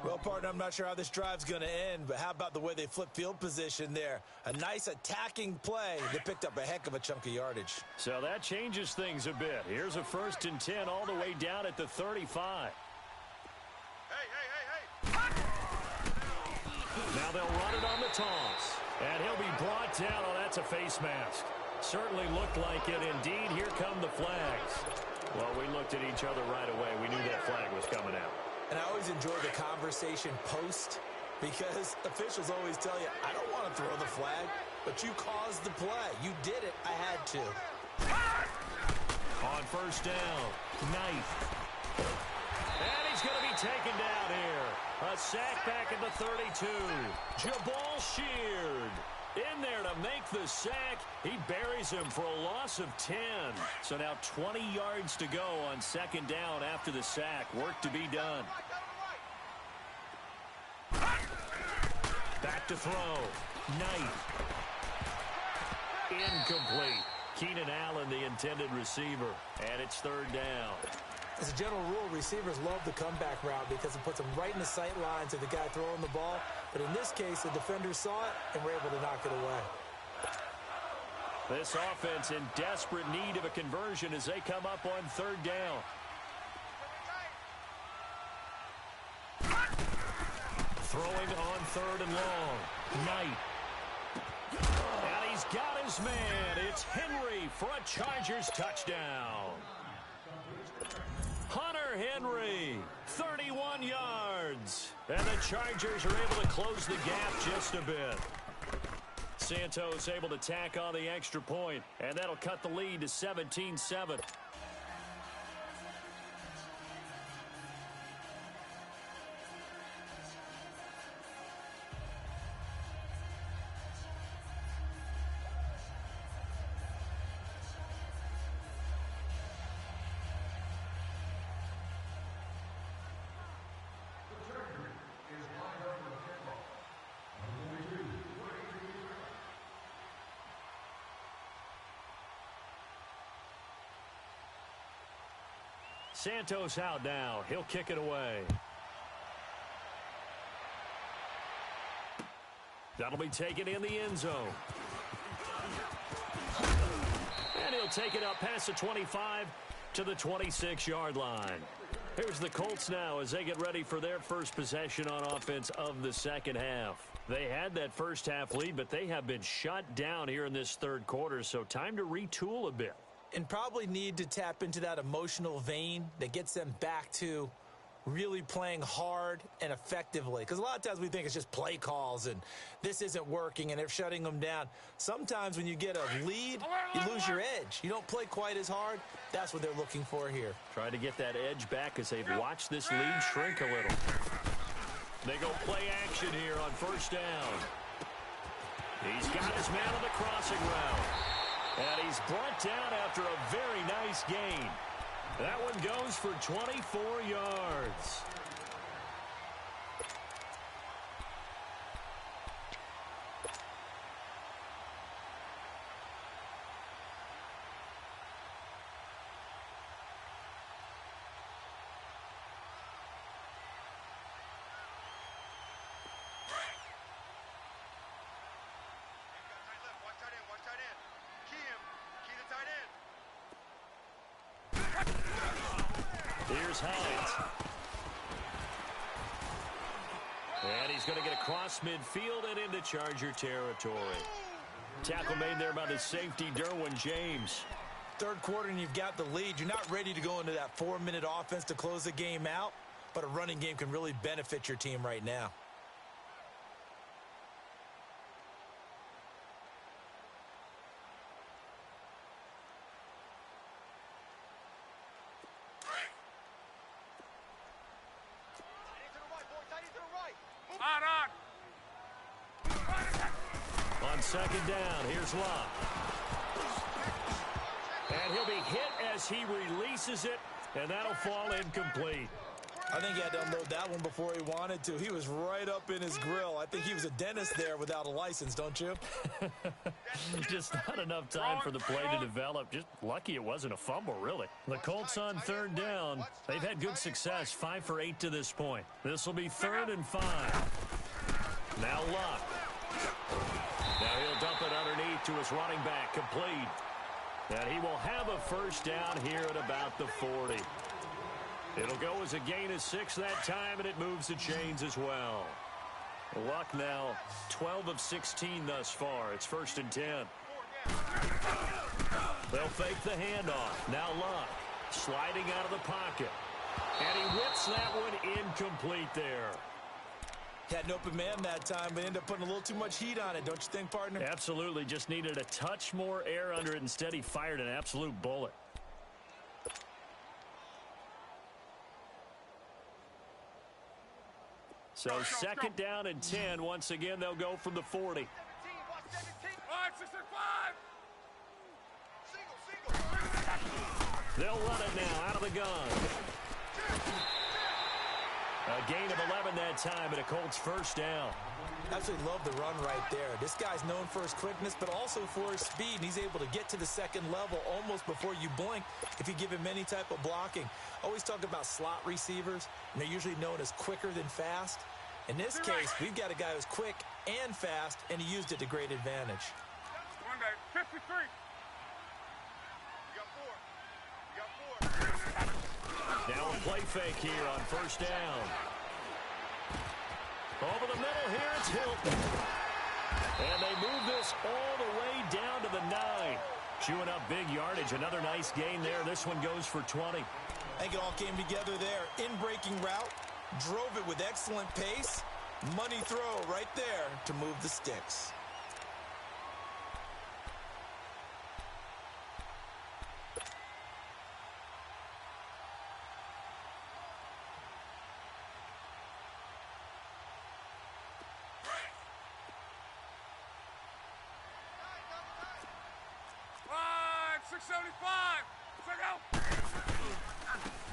Well, partner, I'm not sure how this drive's going to end, but how about the way they flip field position there? A nice attacking play that picked up a heck of a chunk of yardage. So that changes things a bit. Here's a 1st and 10 all the way down at the 35. Hey. Now they'll run it on the toss. And he'll be brought down. Oh, that's a face mask. Certainly looked like it. Indeed, here come the flags. Well, we looked at each other right away. We knew that flag was coming out. And I always enjoy the conversation post because officials always tell you, I don't want to throw the flag, but you caused the play. You did it. I had to. On 1st down, Knight. And he's going to be taken down here. A sack back at the 32. Jabal Sheard in there to make the sack. He buries him for a loss of 10. So now 20 yards to go on 2nd down after the sack. Work to be done. Back to throw. Knight. Incomplete. Keenan Allen, the intended receiver. And it's 3rd down. As a general rule, receivers love the comeback route because it puts them right in the sight lines of the guy throwing the ball. But in this case, the defenders saw it and were able to knock it away. This offense in desperate need of a conversion as they come up on 3rd down. Throwing on 3rd and long. Knight. And he's got his man. It's Henry for a Chargers touchdown. Hunter Henry, 31 yards. And the Chargers are able to close the gap just a bit. Santos able to tack on the extra point, and that'll cut the lead to 17-7. Santos out now. He'll kick it away. That'll be taken in the end zone. And he'll take it up past the 25 to the 26-yard line. Here's the Colts now as they get ready for their first possession on offense of the 2nd half. They had that first half lead, but they have been shut down here in this 3rd quarter, so time to retool a bit. And probably need to tap into that emotional vein that gets them back to really playing hard and effectively. Because a lot of times we think it's just play calls and this isn't working and they're shutting them down. Sometimes when you get a lead, you lose your edge. You don't play quite as hard. That's what they're looking for here. Trying to get that edge back as they've watched this lead shrink a little. They go play action here on 1st down. He's got his man on the crossing route. And he's brought down after a very nice gain. That one goes for 24 yards. Here's Hines. And he's going to get across midfield and into Charger territory. Tackle made there by the safety, Derwin James. 3rd quarter and you've got the lead. You're not ready to go into that 4-minute offense to close the game out, but a running game can really benefit your team right now. On 2nd down, here's Locke. And he'll be hit as he releases it, and that'll fall incomplete. I think he had to unload that one before he wanted to. He was right up in his grill. I think he was a dentist there without a license, don't you? Just not enough time for the play to develop. Just lucky it wasn't a fumble, really. The Colts on third down. They've had good success, 5 for 8 to this point. This will be 3rd and 5. Now Luck. Now he'll dump it underneath to his running back, complete. And he will have a first down here at about the 40. It'll go as a gain of 6 that time, and it moves the chains as well. Luck now 12 of 16 thus far. It's 1st and 10. They'll fake the handoff. Now Luck sliding out of the pocket. And he whips that one incomplete there. Had an open man that time, but ended up putting a little too much heat on it, don't you think, partner? Absolutely. Just needed a touch more air under it. Instead, he fired an absolute bullet. So 2nd down and 10. Once again, they'll go from the 40. 5, 6, 5. They'll run it now out of the gun. A gain of 11 that time, and a Colts first down. Absolutely love the run right there. This guy's known for his quickness, but also for his speed. And he's able to get to the second level almost before you blink if you give him any type of blocking. Always talk about slot receivers, and they're usually known as quicker than fast. In this case, we've got a guy who's quick and fast, and he used it to great advantage. 53. You got 4. Now a play fake here on first down. Over the middle here, it's Hilton. And they move this all the way down to the 9. Chewing up big yardage. Another nice gain there. This one goes for 20. I think it all came together there. In-breaking route. Drove it with excellent pace. Money throw right there to move the sticks.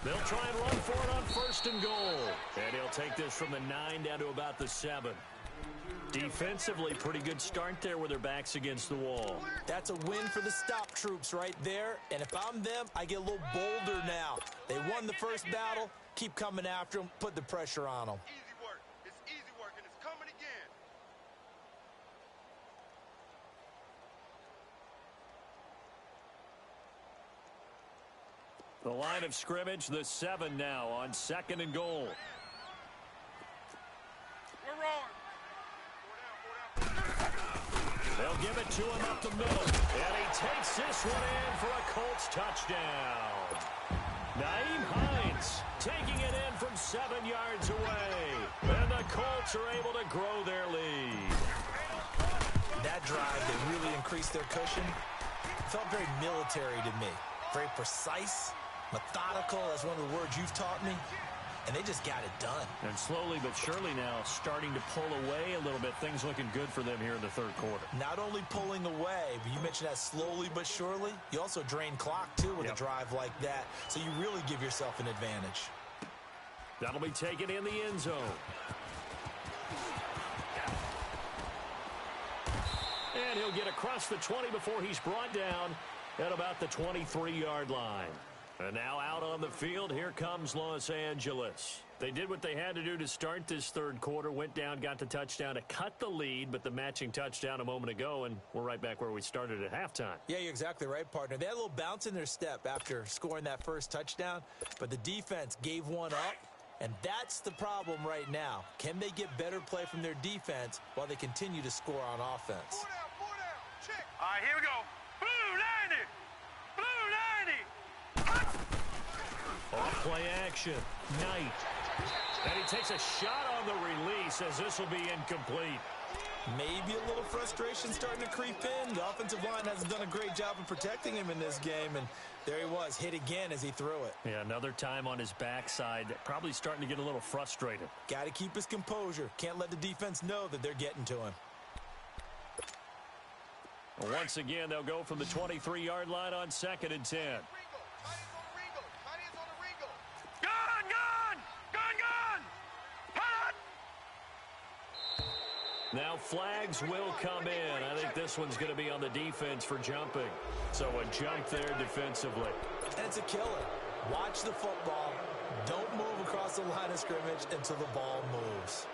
They'll try and run for it on 1st and goal. And he'll take this from the 9 down to about the 7. Defensively, pretty good start there with their backs against the wall. That's a win for the stop troops right there. And if I'm them, I get a little bolder now. They won the first battle. Keep coming after them. Put the pressure on them. Easy work. It's easy work, and it's coming again. The line of scrimmage, the 7 now on 2nd and goal. We're rolling. They'll give it to him up the middle. And he takes this one in for a Colts touchdown. Nyheim Hines taking it in from 7 yards away. And the Colts are able to grow their lead. That drive, they really increased their cushion. Felt very military to me. Very precise. Methodical, that's one of the words you've taught me. And they just got it done. And slowly but surely now starting to pull away a little bit. Things looking good for them here in the 3rd quarter. Not only pulling away, but you mentioned that slowly but surely. You also drain clock, too, with a drive like that. So you really give yourself an advantage. That'll be taken in the end zone. And he'll get across the 20 before he's brought down at about the 23-yard line. And now out on the field, here comes Los Angeles. They did what they had to do to start this 3rd quarter, went down, got the touchdown to cut the lead, but the matching touchdown a moment ago, and we're right back where we started at halftime. Yeah, you're exactly right, partner. They had a little bounce in their step after scoring that first touchdown, but the defense gave one up, and that's the problem right now. Can they get better play from their defense while they continue to score on offense? 4 down. Check. All right, here we go. Blue 90. Blue 90. Off play action. Knight. And he takes a shot on the release as this will be incomplete. Maybe a little frustration starting to creep in. The offensive line hasn't done a great job of protecting him in this game, and there he was, hit again as he threw it. Yeah, another time on his backside, probably starting to get a little frustrated. Got to keep his composure. Can't let the defense know that they're getting to him. Once again, they'll go from the 23-yard line on 2nd and 10. Gun, gun! Gun, Now flags will come in. I think this one's going to be on the defense for jumping. So a jump there defensively. And it's a killer. Watch the football. Don't move across the line of scrimmage until the ball moves.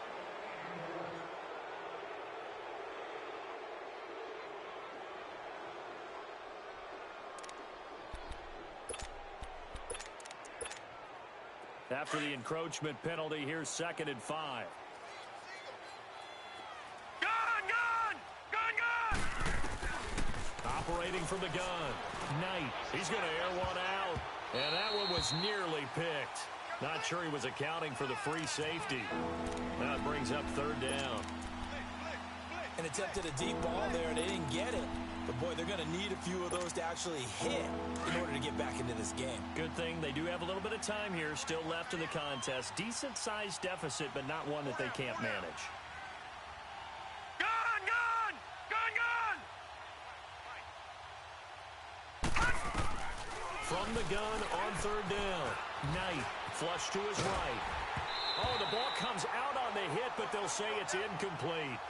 After the encroachment penalty, here's 2nd and 5. Gun! Operating from the gun. Knight. He's going to air one out. And that one was nearly picked. Not sure he was accounting for the free safety. Now it brings up 3rd down. And attempted a deep ball there, and they didn't get it. But, boy, they're going to need a few of those to actually hit in order to get back into this game. Good thing they do have a little bit of time here still left in the contest. Decent-sized deficit, but not one that they can't manage. Gun! From the gun on 3rd down. Knight, flush to his right. Oh, the ball comes out on the hit, but they'll say it's incomplete.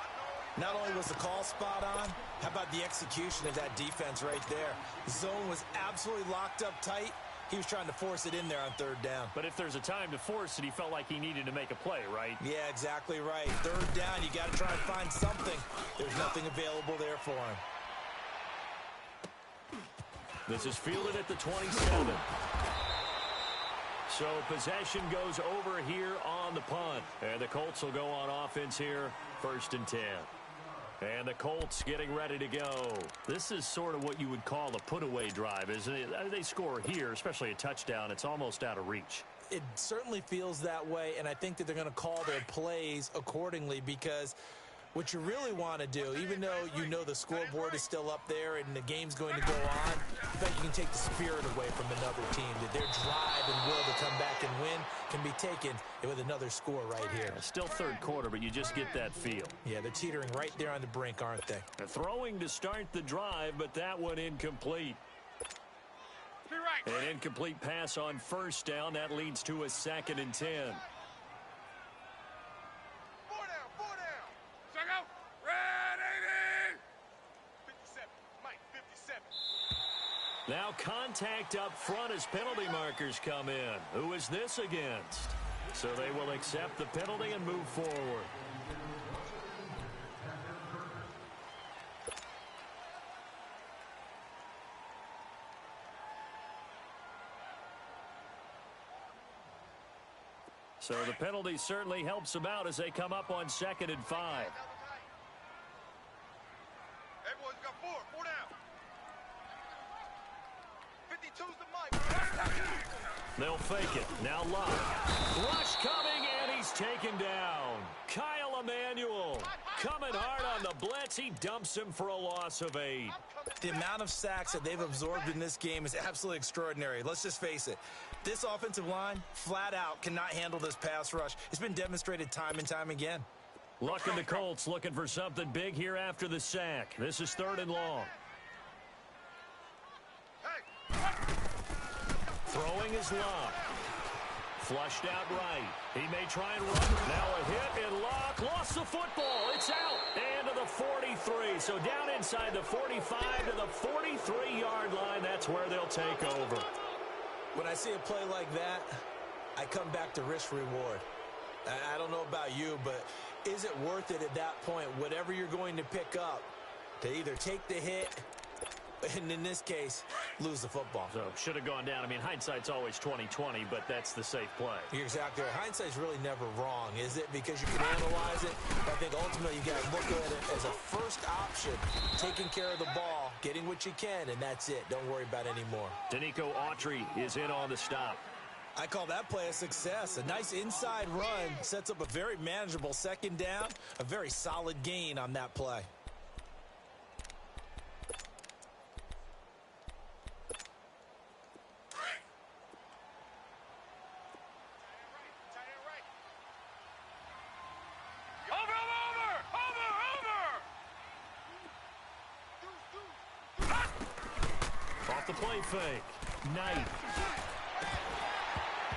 Not only was the call spot on, how about the execution of that defense right there? The zone was absolutely locked up tight. He was trying to force it in there on 3rd down. But if there's a time to force it, he felt like he needed to make a play, right? Yeah, exactly right. 3rd down, you got to try and find something. There's nothing available there for him. This is fielded at the 27. So possession goes over here on the punt. And the Colts will go on offense here, 1st and 10. And the Colts getting ready to go. This is sort of what you would call a put-away drive, isn't it? They score here, especially a touchdown. It's almost out of reach. It certainly feels that way, and I think that they're going to call their plays accordingly because what you really want to do, even though you know the scoreboard is still up there and the game's going to go on, I bet you can take the spirit away from another team. That their drive and will to come back and win can be taken with another score right here. Still 3rd quarter, but you just get that feel. Yeah, they're teetering right there on the brink, aren't they? Throwing to start the drive, but that one incomplete. An incomplete pass on 1st down. That leads to a 2nd and 10. 4 down. Check out. Red 80. 57. Mike, 57. Now contact up front as penalty markers come in. Who is this against? So they will accept the penalty and move forward. So the penalty certainly helps them out as they come up on 2nd and 5. Everyone's got 4 down. 52's the mic. They'll fake it. Now Love. Rush coming, and he's taken down. Kyle Emanuel coming hard on the blitz. He dumps him for a loss of 8. The amount of sacks that they've absorbed in this game is absolutely extraordinary. Let's just face it. This offensive line, flat out, cannot handle this pass rush. It's been demonstrated time and time again. Luck in the Colts looking for something big here after the sack. This is 3rd and long. Throwing is Love. Flushed out right. He may try and run. Now a hit, and Locke lost the football. It's out. And to the 43. So down inside the 45 to the 43-yard line. That's where they'll take over. When I see a play like that, I come back to risk-reward. I don't know about you, but is it worth it at that point, whatever you're going to pick up, to either take the hit and, in this case, lose the football? So should have gone down. I mean, hindsight's always 20/20, but that's the safe play. You're exactly right. Hindsight's really never wrong, is it? Because you can analyze it. But I think ultimately you got to look at it as a first option, taking care of the ball, getting what you can, and that's it. Don't worry about any more. Danico Autry is in on the stop. I call that play a success. A nice inside run sets up a very manageable 2nd down, a very solid gain on that play. Off the play fake. Knight.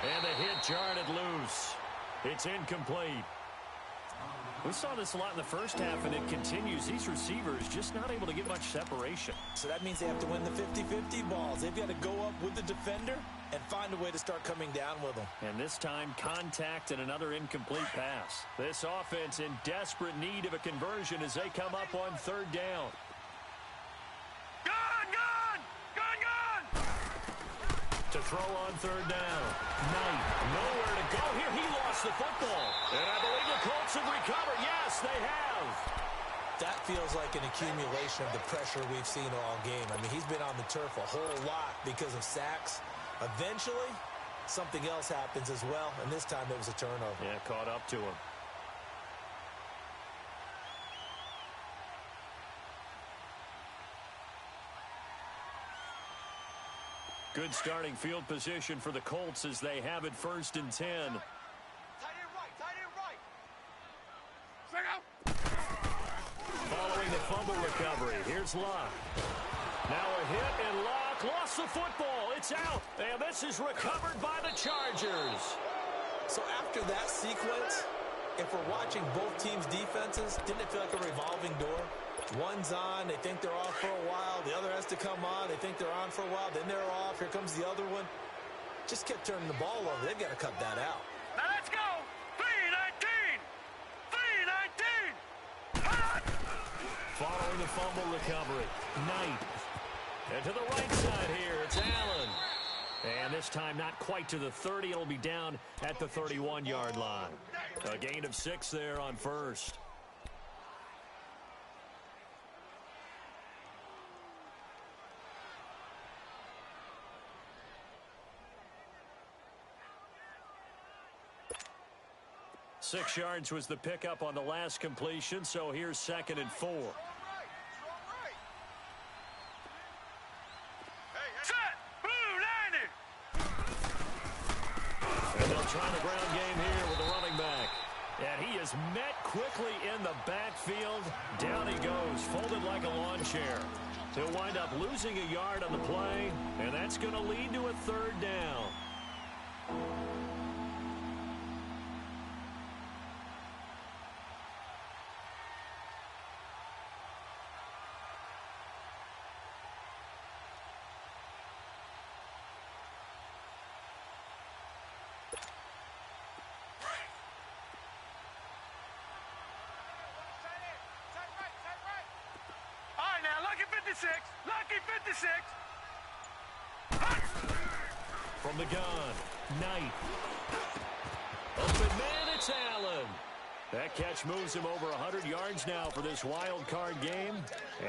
And the hit jarred it loose. It's incomplete. We saw this a lot in the first half, and it continues. These receivers just not able to get much separation. So that means they have to win the 50-50 balls. They've got to go up with the defender and find a way to start coming down with them. And this time, contact and another incomplete pass. This offense in desperate need of a conversion as they come up on third down. To throw on third down. Knight, nowhere to go here. He lost the football. And I believe the Colts have recovered. Yes, they have. That feels like an accumulation of the pressure we've seen all game. I mean, he's been on the turf a whole lot because of sacks. Eventually, something else happens as well, and this time it was a turnover. Yeah, caught up to him. Good starting field position for the Colts as they have it 1st and 10. Tight end right. Straight out. Following the fumble recovery, here's Luck. Now a hit, and Luck lost the football. It's out, and this is recovered by the Chargers. So after that sequence, if we're watching both teams' defenses, didn't it feel like a revolving door? One's on, they think they're off for a while. The other has to come on, they think they're on for a while. Then they're off, here comes the other one. Just kept turning the ball over. They've got to cut that out. Now let's go. 3-19. 3-19. Following the fumble recovery, Knight. And to the right side here, it's Allen. And this time not quite to the 30. It'll be down at the 31-yard line. A gain of 6 there on first. Six yards was the pickup on the last completion, so here's 2nd and 4. Set. Blue 90. And they'll try the ground game here with the running back. And he is met quickly in the backfield. Down he goes, folded like a lawn chair. He'll wind up losing a yard on the play, and that's going to lead to a 3rd down. Lucky 56. From the gun, Knight. Open man, it's Allen. That catch moves him over 100 yards now for this wild card game.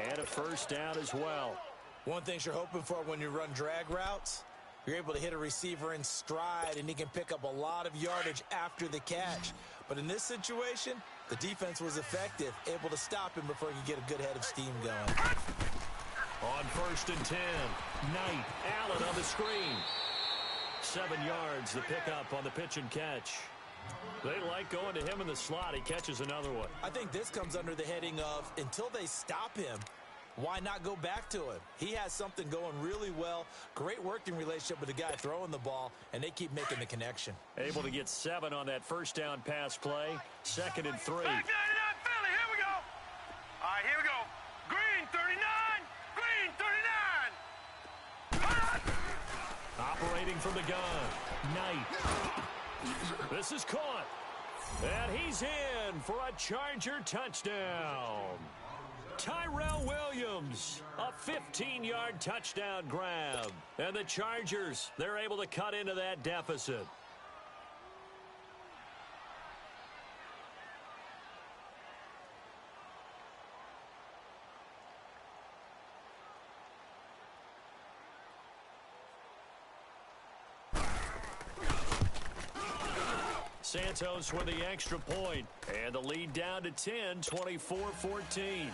And a 1st down as well. One thing you're hoping for when you run drag routes, you're able to hit a receiver in stride, and he can pick up a lot of yardage after the catch. But in this situation, the defense was effective, able to stop him before he could get a good head of steam going. On 1st and 10, Knight, Allen on the screen. 7 yards, the pickup on the pitch and catch. They like going to him in the slot. He catches another one. I think this comes under the heading of, until they stop him, why not go back to him? He has something going really well. Great working relationship with the guy throwing the ball, and they keep making the connection. Able to get 7 on that 1st down pass play. 2nd and 3. Back 99 Philly. Here we go. All right, here we go. Green 39. Green 39. Operating from the gun. Knight. This is caught. And he's in for a Charger touchdown. Tyrell Williams, a 15-yard touchdown grab. And the Chargers, they're able to cut into that deficit. Santos with the extra point, and the lead down to 10, 24-14.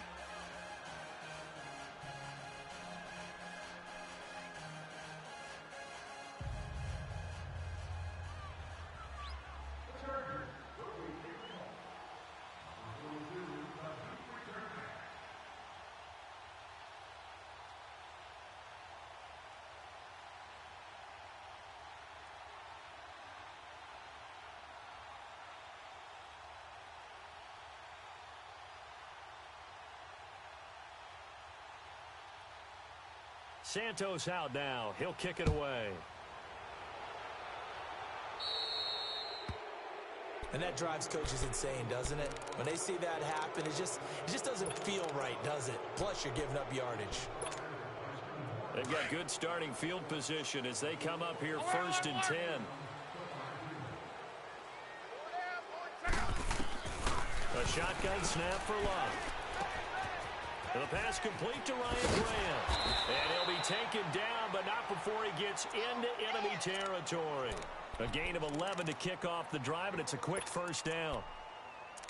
Santos out now. He'll kick it away. And that drives coaches insane, doesn't it? When they see that happen, it just doesn't feel right, does it? Plus, you're giving up yardage. They've got good starting field position as they come up here 1st and 10. A shotgun snap for Love. The pass complete to Ryan Graham. And he'll be taken down, but not before he gets into enemy territory. A gain of 11 to kick off the drive, and it's a quick first down.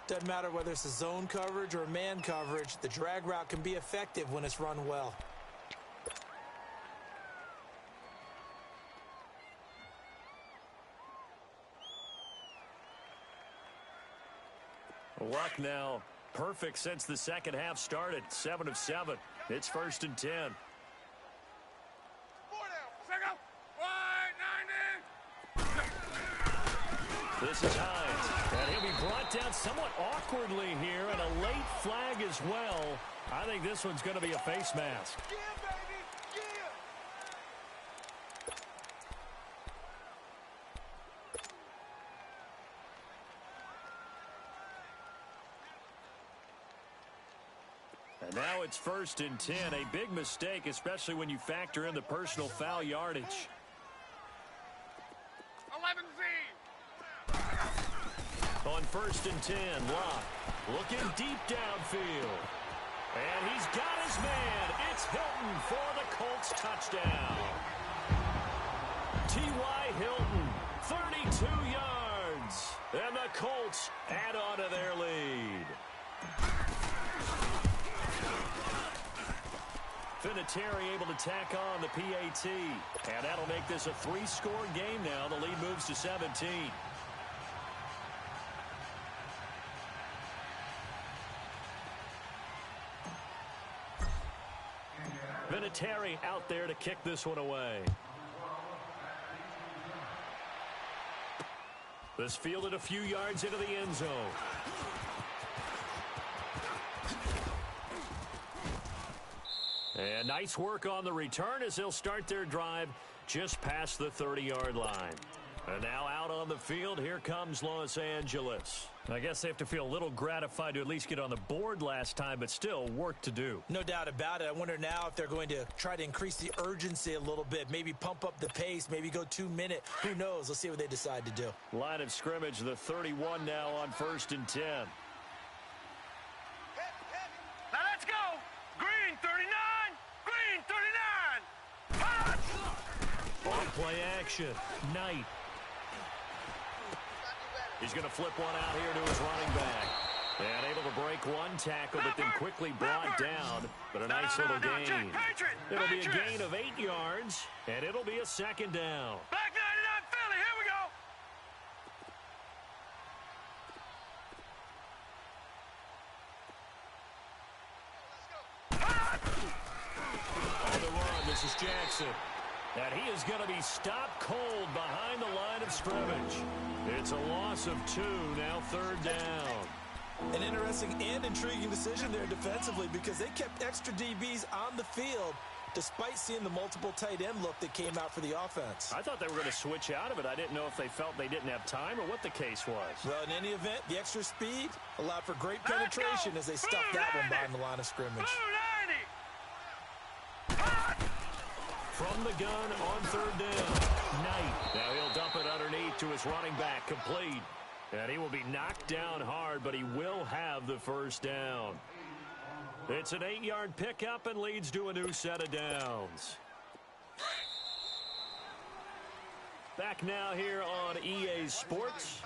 Doesn't matter whether it's a zone coverage or man coverage, the drag route can be effective when it's run well. Luck now perfect since the second half started. 7 of 7. It's 1st and 10. This is Hines, and he'll be brought down somewhat awkwardly here, and a late flag as well. I think this one's going to be a face mask. Yeah, baby, yeah. And now it's 1st and 10. A big mistake, especially when you factor in the personal foul yardage. 11Z. On 1st and 10, Locke looking deep downfield. And he's got his man. It's Hilton for the Colts touchdown. T.Y. Hilton, 32 yards. And the Colts add on to their lead. Vinatieri able to tack on the PAT. And that'll make this a 3-score game now. The lead moves to 17. Vinatieri out there to kick this one away. This fielded a few yards into the end zone. And nice work on the return as they'll start their drive just past the 30-yard line. And now out on the field, here comes Los Angeles. I guess they have to feel a little gratified to at least get on the board last time, but still work to do. No doubt about it. I wonder now if they're going to try to increase the urgency a little bit, maybe pump up the pace, maybe go 2-minute. Who knows? Let's see what they decide to do. Line of scrimmage, the 31 now on 1st and 10. Now let's go. Green 39. Green 39. On play action, Knight. He's going to flip one out here to his running back. And able to break one tackle, but then quickly brought down. But a nice little gain. It'll be a gain of 8 yards, and it'll be a 2nd down. Black 99 Philly, here we go. On the run, this is Jackson. And he is going to be stopped cold behind the line of scrimmage. It's a loss of 2, now 3rd down. An interesting and intriguing decision there defensively because they kept extra DBs on the field despite seeing the multiple tight end look that came out for the offense. I thought they were going to switch out of it. I didn't know if they felt they didn't have time or what the case was. Well, in any event, the extra speed allowed for great penetration as they stuffed that one behind the line of scrimmage. From the gun on 3rd down, Knight. Now he'll dump it underneath to his running back, complete. And he will be knocked down hard, but he will have the 1st down. It's an 8-yard pickup and leads to a new set of downs. Back now here on EA Sports.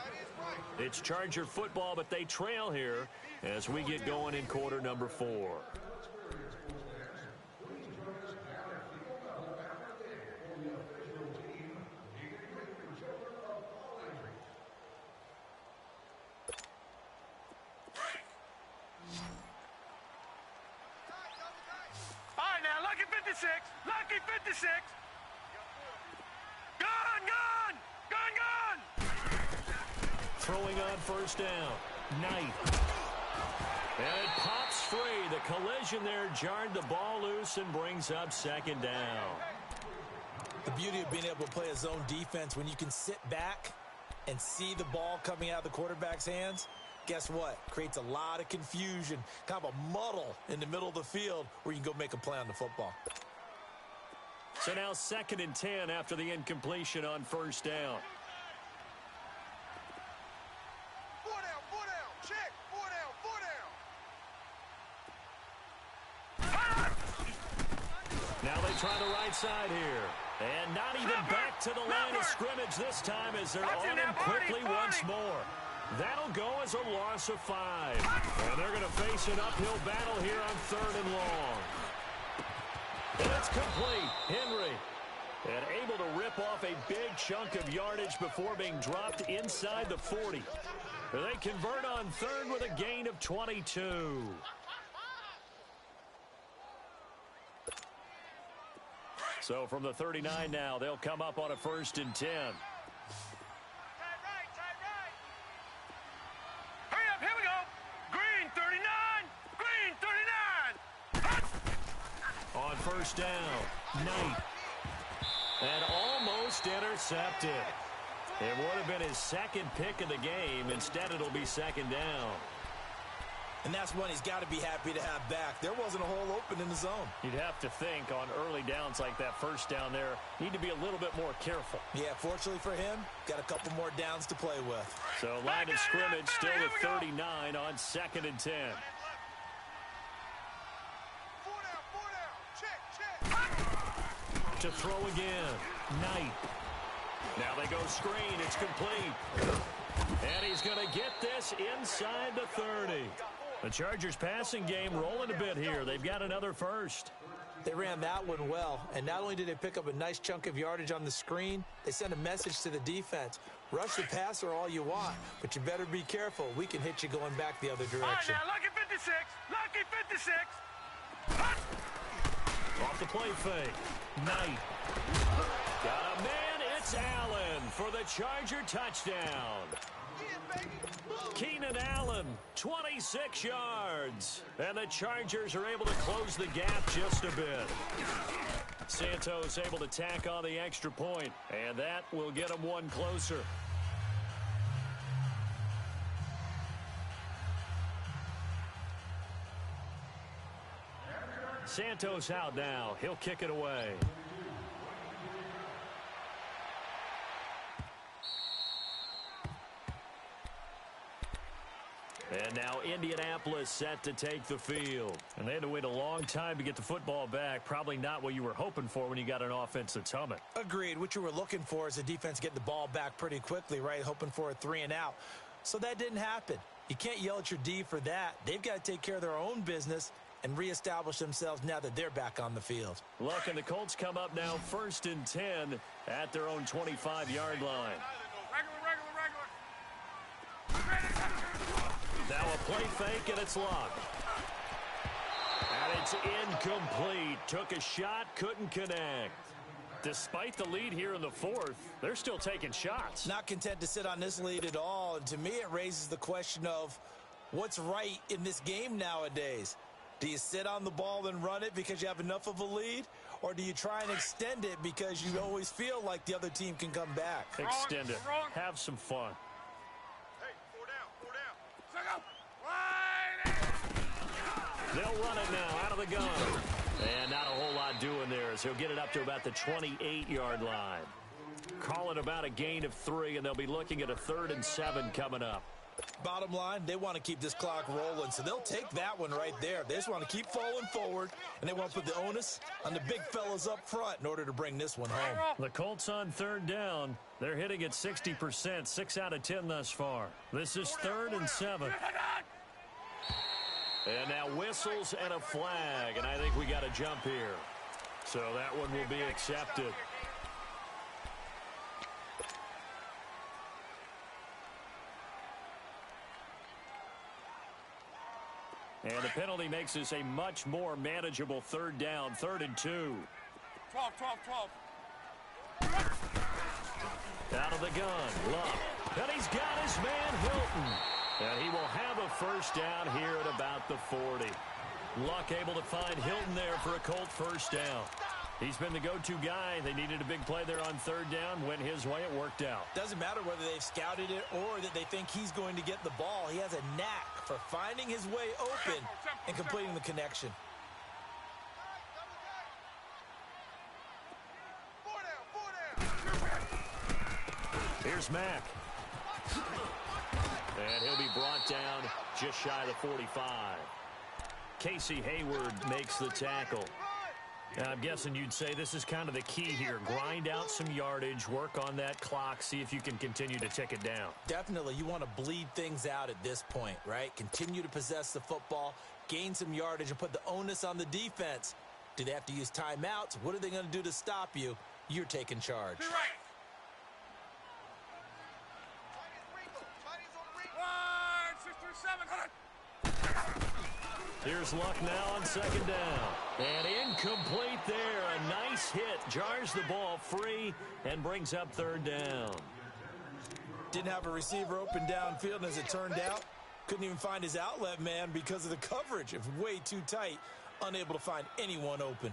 It's Charger football, but they trail here as we get going in quarter number 4. Lucky 56. Gun. Throwing on 1st down. Knight. And it pops free. The collision there jarred the ball loose and brings up second down. The beauty of being able to play a zone defense when you can sit back and see the ball coming out of the quarterback's hands, guess what? Creates a lot of confusion, kind of a muddle in the middle of the field where you can go make a play on the football. So now 2nd and 10 after the incompletion on first down. Four down, check, four down. Now they try the right side here. And not even back to the line of scrimmage this time as they're on him quickly once more. That'll go as a loss of 5. And they're going to face an uphill battle here on 3rd and long. And it's complete. Henry. And able to rip off a big chunk of yardage before being dropped inside the 40. They convert on 3rd with a gain of 22. So from the 39 now, they'll come up on a 1st and 10. Tight right. Hurry up, here we go. Green 39, green 39. On first down, Knight. And almost intercepted. It would have been his 2nd pick of the game. Instead, it'll be 2nd down. And that's one he's got to be happy to have back. There wasn't a hole open in the zone. You'd have to think on early downs like that first down there, need to be a little bit more careful. Yeah, fortunately for him, got a couple more downs to play with. So line of scrimmage still at 39 on 2nd and 10. Four down, check. To throw again, Knight. Now they go screen, it's complete. And he's going to get this inside the 30. The Chargers passing game rolling a bit here. They've got another first. They ran that one well, and not only did they pick up a nice chunk of yardage on the screen, they sent a message to the defense. Rush the passer all you want, but you better be careful. We can hit you going back the other direction. All right, now, lucky 56, lucky 56. Off the play fake, Knight. Got a man, it's Allen for the Charger touchdown. Keenan Allen, 26 yards. And the Chargers are able to close the gap just a bit. Santos able to tack on the extra point, and that will get them one closer. Santos out now. He'll kick it away. And now Indianapolis set to take the field. And they had to wait a long time to get the football back. Probably not what you were hoping for when you got an offense that's humming. Agreed. What you were looking for is the defense getting the ball back pretty quickly, right? Hoping for a 3 and out. So that didn't happen. You can't yell at your D for that. They've got to take care of their own business and reestablish themselves now that they're back on the field. Look, and the Colts come up now 1st and 10 at their own 25-yard line. Now a play fake, and it's locked. And it's incomplete. Took a shot, couldn't connect. Despite the lead here in the 4th, they're still taking shots. Not content to sit on this lead at all. And to me, it raises the question of what's right in this game nowadays. Do you sit on the ball and run it because you have enough of a lead? Or do you try and extend it because you always feel like the other team can come back? Extend it. Have some fun. They'll run it now out of the gun. And not a whole lot doing there as he'll get it up to about the 28-yard line. Call it about a gain of 3, and they'll be looking at a 3rd and 7 coming up. Bottom line, they want to keep this clock rolling, so they'll take that one right there. They just want to keep falling forward, and they want to put the onus on the big fellas up front in order to bring this one home. The Colts on 3rd down. They're hitting at 60%, 6 out of 10 thus far. This is 3rd and 7. And now whistles and a flag, and I think we got a jump here. So that one will be accepted. And the penalty makes this a much more manageable 3rd down, 3rd and 2. 12. Out of the gun, Luck. And he's got his man, Hilton. And he will have a first down here at about the 40. Luck able to find Hilton there for a Colt first down. He's been the go-to guy. They needed a big play there on third down. Went his way. It worked out. Doesn't matter whether they've scouted it or that they think he's going to get the ball. He has a knack for finding his way open and completing the connection. Here's Mack. And he'll be brought down just shy of the 45. Casey Hayward makes the tackle. Now, I'm guessing you'd say this is kind of the key here. Grind out some yardage, work on that clock, see if you can continue to tick it down. Definitely, you want to bleed things out at this point, right? Continue to possess the football, gain some yardage, and put the onus on the defense. Do they have to use timeouts? What are they going to do to stop you? You're taking charge. Be right. 1, 6, 3, 7. Here's Luck now on second down. And incomplete there. A nice hit. Jars the ball free and brings up third down. Didn't have a receiver open downfield, and as it turned out, couldn't even find his outlet man because of the coverage. It was way too tight. Unable to find anyone open.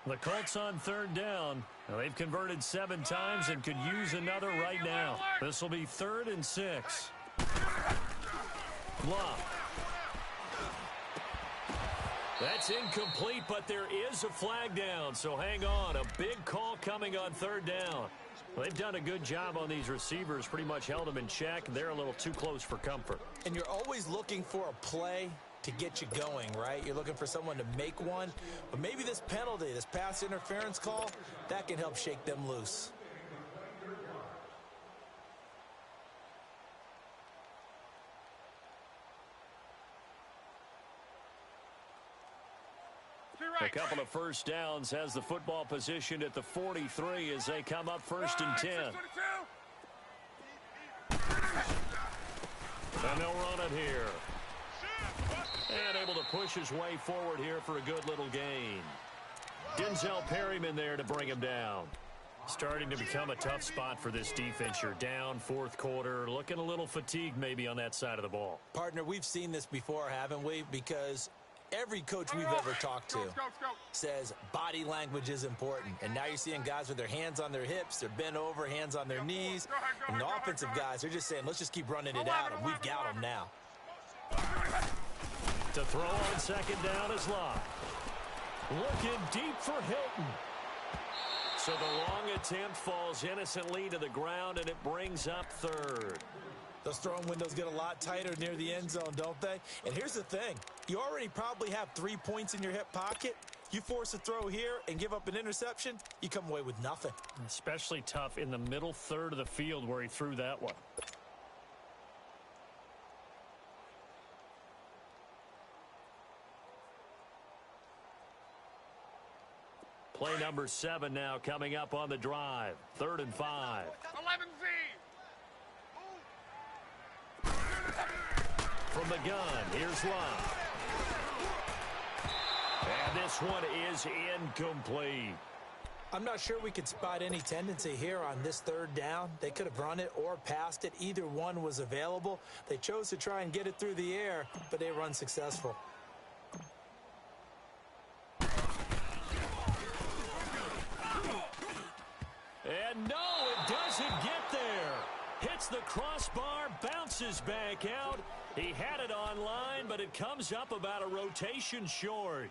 The Colts on third down. Now, they've converted 7 times and could use another right now. This will be 3rd and 6. Luck. That's incomplete, but there is a flag down, so hang on. A big call coming on third down. Well, they've done a good job on these receivers, pretty much held them in check. They're a little too close for comfort. And you're always looking for a play to get you going, right? You're looking for someone to make one. But maybe this penalty, this pass interference call, that can help shake them loose. A couple of first downs has the football positioned at the 43 as they come up 1st and 10. And they'll run it here. And able to push his way forward here for a good little gain. Denzel Perryman there to bring him down. Starting to become a tough spot for this defense. You're down 4th quarter, looking a little fatigued maybe on that side of the ball. Partner, we've seen this before, haven't we? Because every coach we've ever talked to says body language is important. And now you're seeing guys with their hands on their hips, they're bent over, hands on their knees. And the offensive guys, they're just saying, let's just keep running it out, and we've got them now. To throw on second down is Locke. Looking deep for Hilton. So the long attempt falls innocently to the ground, and it brings up 3rd. Those throwing windows get a lot tighter near the end zone, don't they? And here's the thing. You already probably have 3 points in your hip pocket. You force a throw here and give up an interception, you come away with nothing. Especially tough in the middle 3rd of the field where he threw that one. Play number 7 now coming up on the drive. 3rd and 5. 11Z. From the gun, here's Love. And this one is incomplete. I'm not sure we could spot any tendency here on this 3rd down. They could have run it or passed it. Either one was available. They chose to try and get it through the air, but they were unsuccessful. And no, it doesn't get there. Hits the crossbar, bounces back out. He had it online, but it comes up about a rotation short.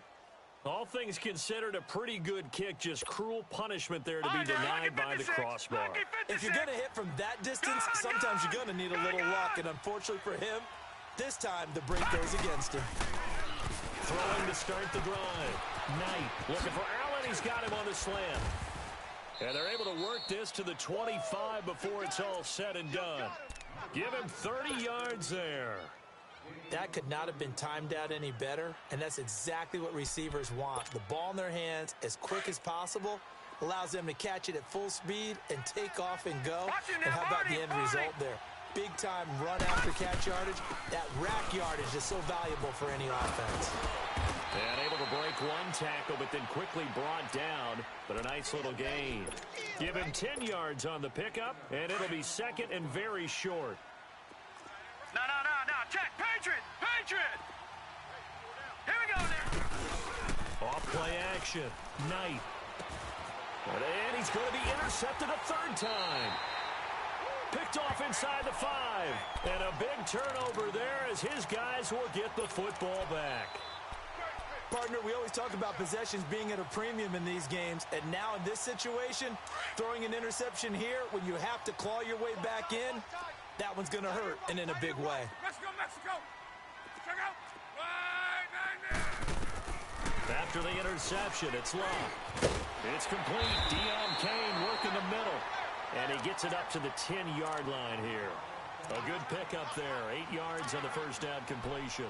All things considered, a pretty good kick. Just cruel punishment there to be denied by the crossbar. If you're going to hit from that distance, sometimes you're going to need a little luck. And unfortunately for him, this time the break goes against him. Throwing to start the drive. Knight looking for Allen. He's got him on the slant. And they're able to work this to the 25 before it's all said and done. Give him 30 yards there. That could not have been timed out any better, and that's exactly what receivers want. The ball in their hands as quick as possible allows them to catch it at full speed and take off and go. And how about the end result there? Big-time run after catch yardage. That rack yardage is so valuable for any offense. And able to break one tackle, but then quickly brought down, but a nice little gain. Give him 10 yards on the pickup, and it'll be second and very short. No. Play action. Knight. And he's going to be intercepted a third time. Picked off inside the 5. And a big turnover there as his guys will get the football back. Partner, we always talk about possessions being at a premium in these games, and now in this situation, throwing an interception here when you have to claw your way back in, that one's going to hurt, and in a big way. Mexico, Mexico! Check out! After the interception, it's Love. It's complete. Deon Cain working the middle, and he gets it up to the 10-yard line here. A good pickup there. 8 yards on the first down completion.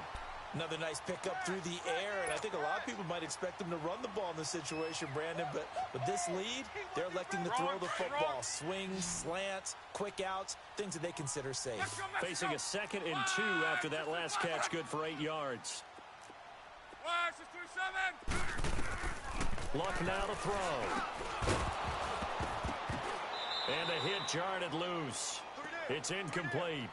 Another nice pickup through the air, and I think a lot of people might expect them to run the ball in this situation, Brandon, but with this lead, they're electing to throw the football. Swings, slants, quick outs, things that they consider safe. Facing a 2nd and 2 after that last catch, good for 8 yards. Luck now to throw. And the hit jarred it loose. It's incomplete.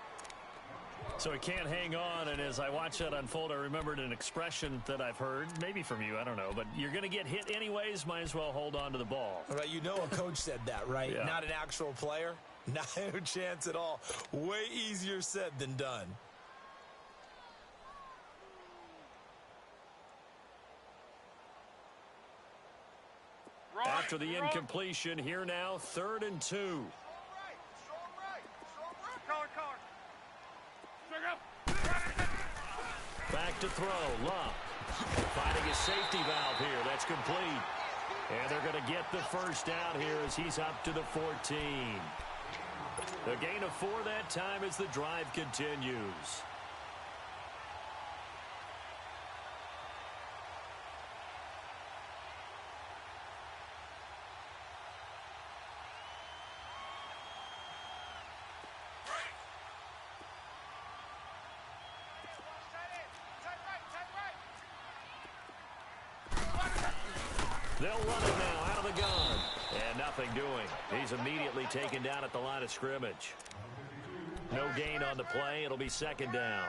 So he can't hang on, and as I watch that unfold, I remembered an expression that I've heard, maybe from you, I don't know, but you're going to get hit anyways, might as well hold on to the ball. Right, you know a coach said that, right? Yeah. Not an actual player. No chance at all. Way easier said than done. After the incompletion, here now, 3rd and 2. Back to throw. Love finding a safety valve here. That's complete. And they're going to get the first down here as he's up to the 14. A gain of 4 that time as the drive continues. They'll run it now out of the gun. And nothing doing. He's immediately taken down at the line of scrimmage. No gain on the play. It'll be 2nd down.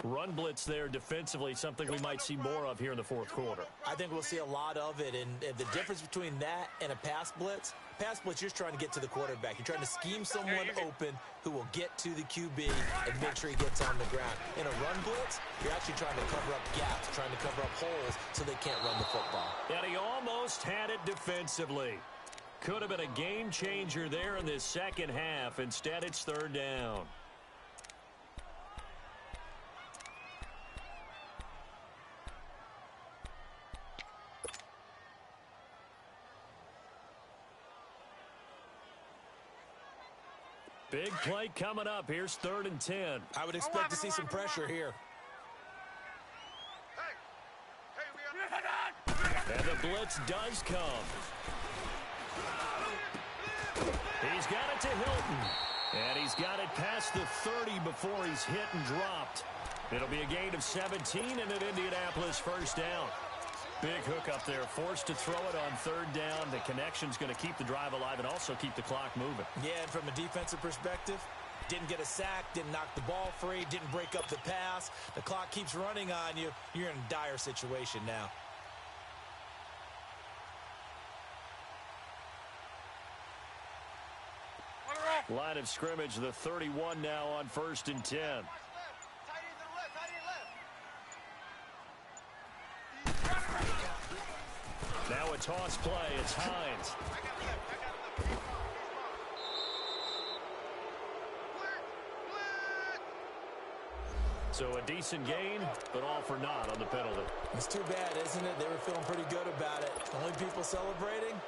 Run blitz there defensively, something we might see more of here in the 4th quarter. I think we'll see a lot of it, and the difference between that and a pass blitz, you're just trying to get to the quarterback. You're trying to scheme someone open who will get to the QB and make sure he gets on the ground. In a run blitz, you're actually trying to cover up gaps, trying to cover up holes so they can't run the football. And he almost had it defensively. Could have been a game changer there in this second half. Instead, it's 3rd down. Big play coming up. Here's 3rd and 10. I would expect to see some pressure here. And the blitz does come. He's got it to Hilton. And he's got it past the 30 before he's hit and dropped. It'll be a gain of 17 and an Indianapolis first down. Big hook up there, forced to throw it on 3rd down. The connection's going to keep the drive alive and also keep the clock moving. Yeah, and from a defensive perspective, didn't get a sack, didn't knock the ball free, didn't break up the pass. The clock keeps running on you. You're in a dire situation now. Line of scrimmage, the 31 now on 1st and 10. Now a toss play. It's Hines. So a decent gain, but all for naught on the penalty. It's too bad, isn't it? They were feeling pretty good about it. The only people celebrating,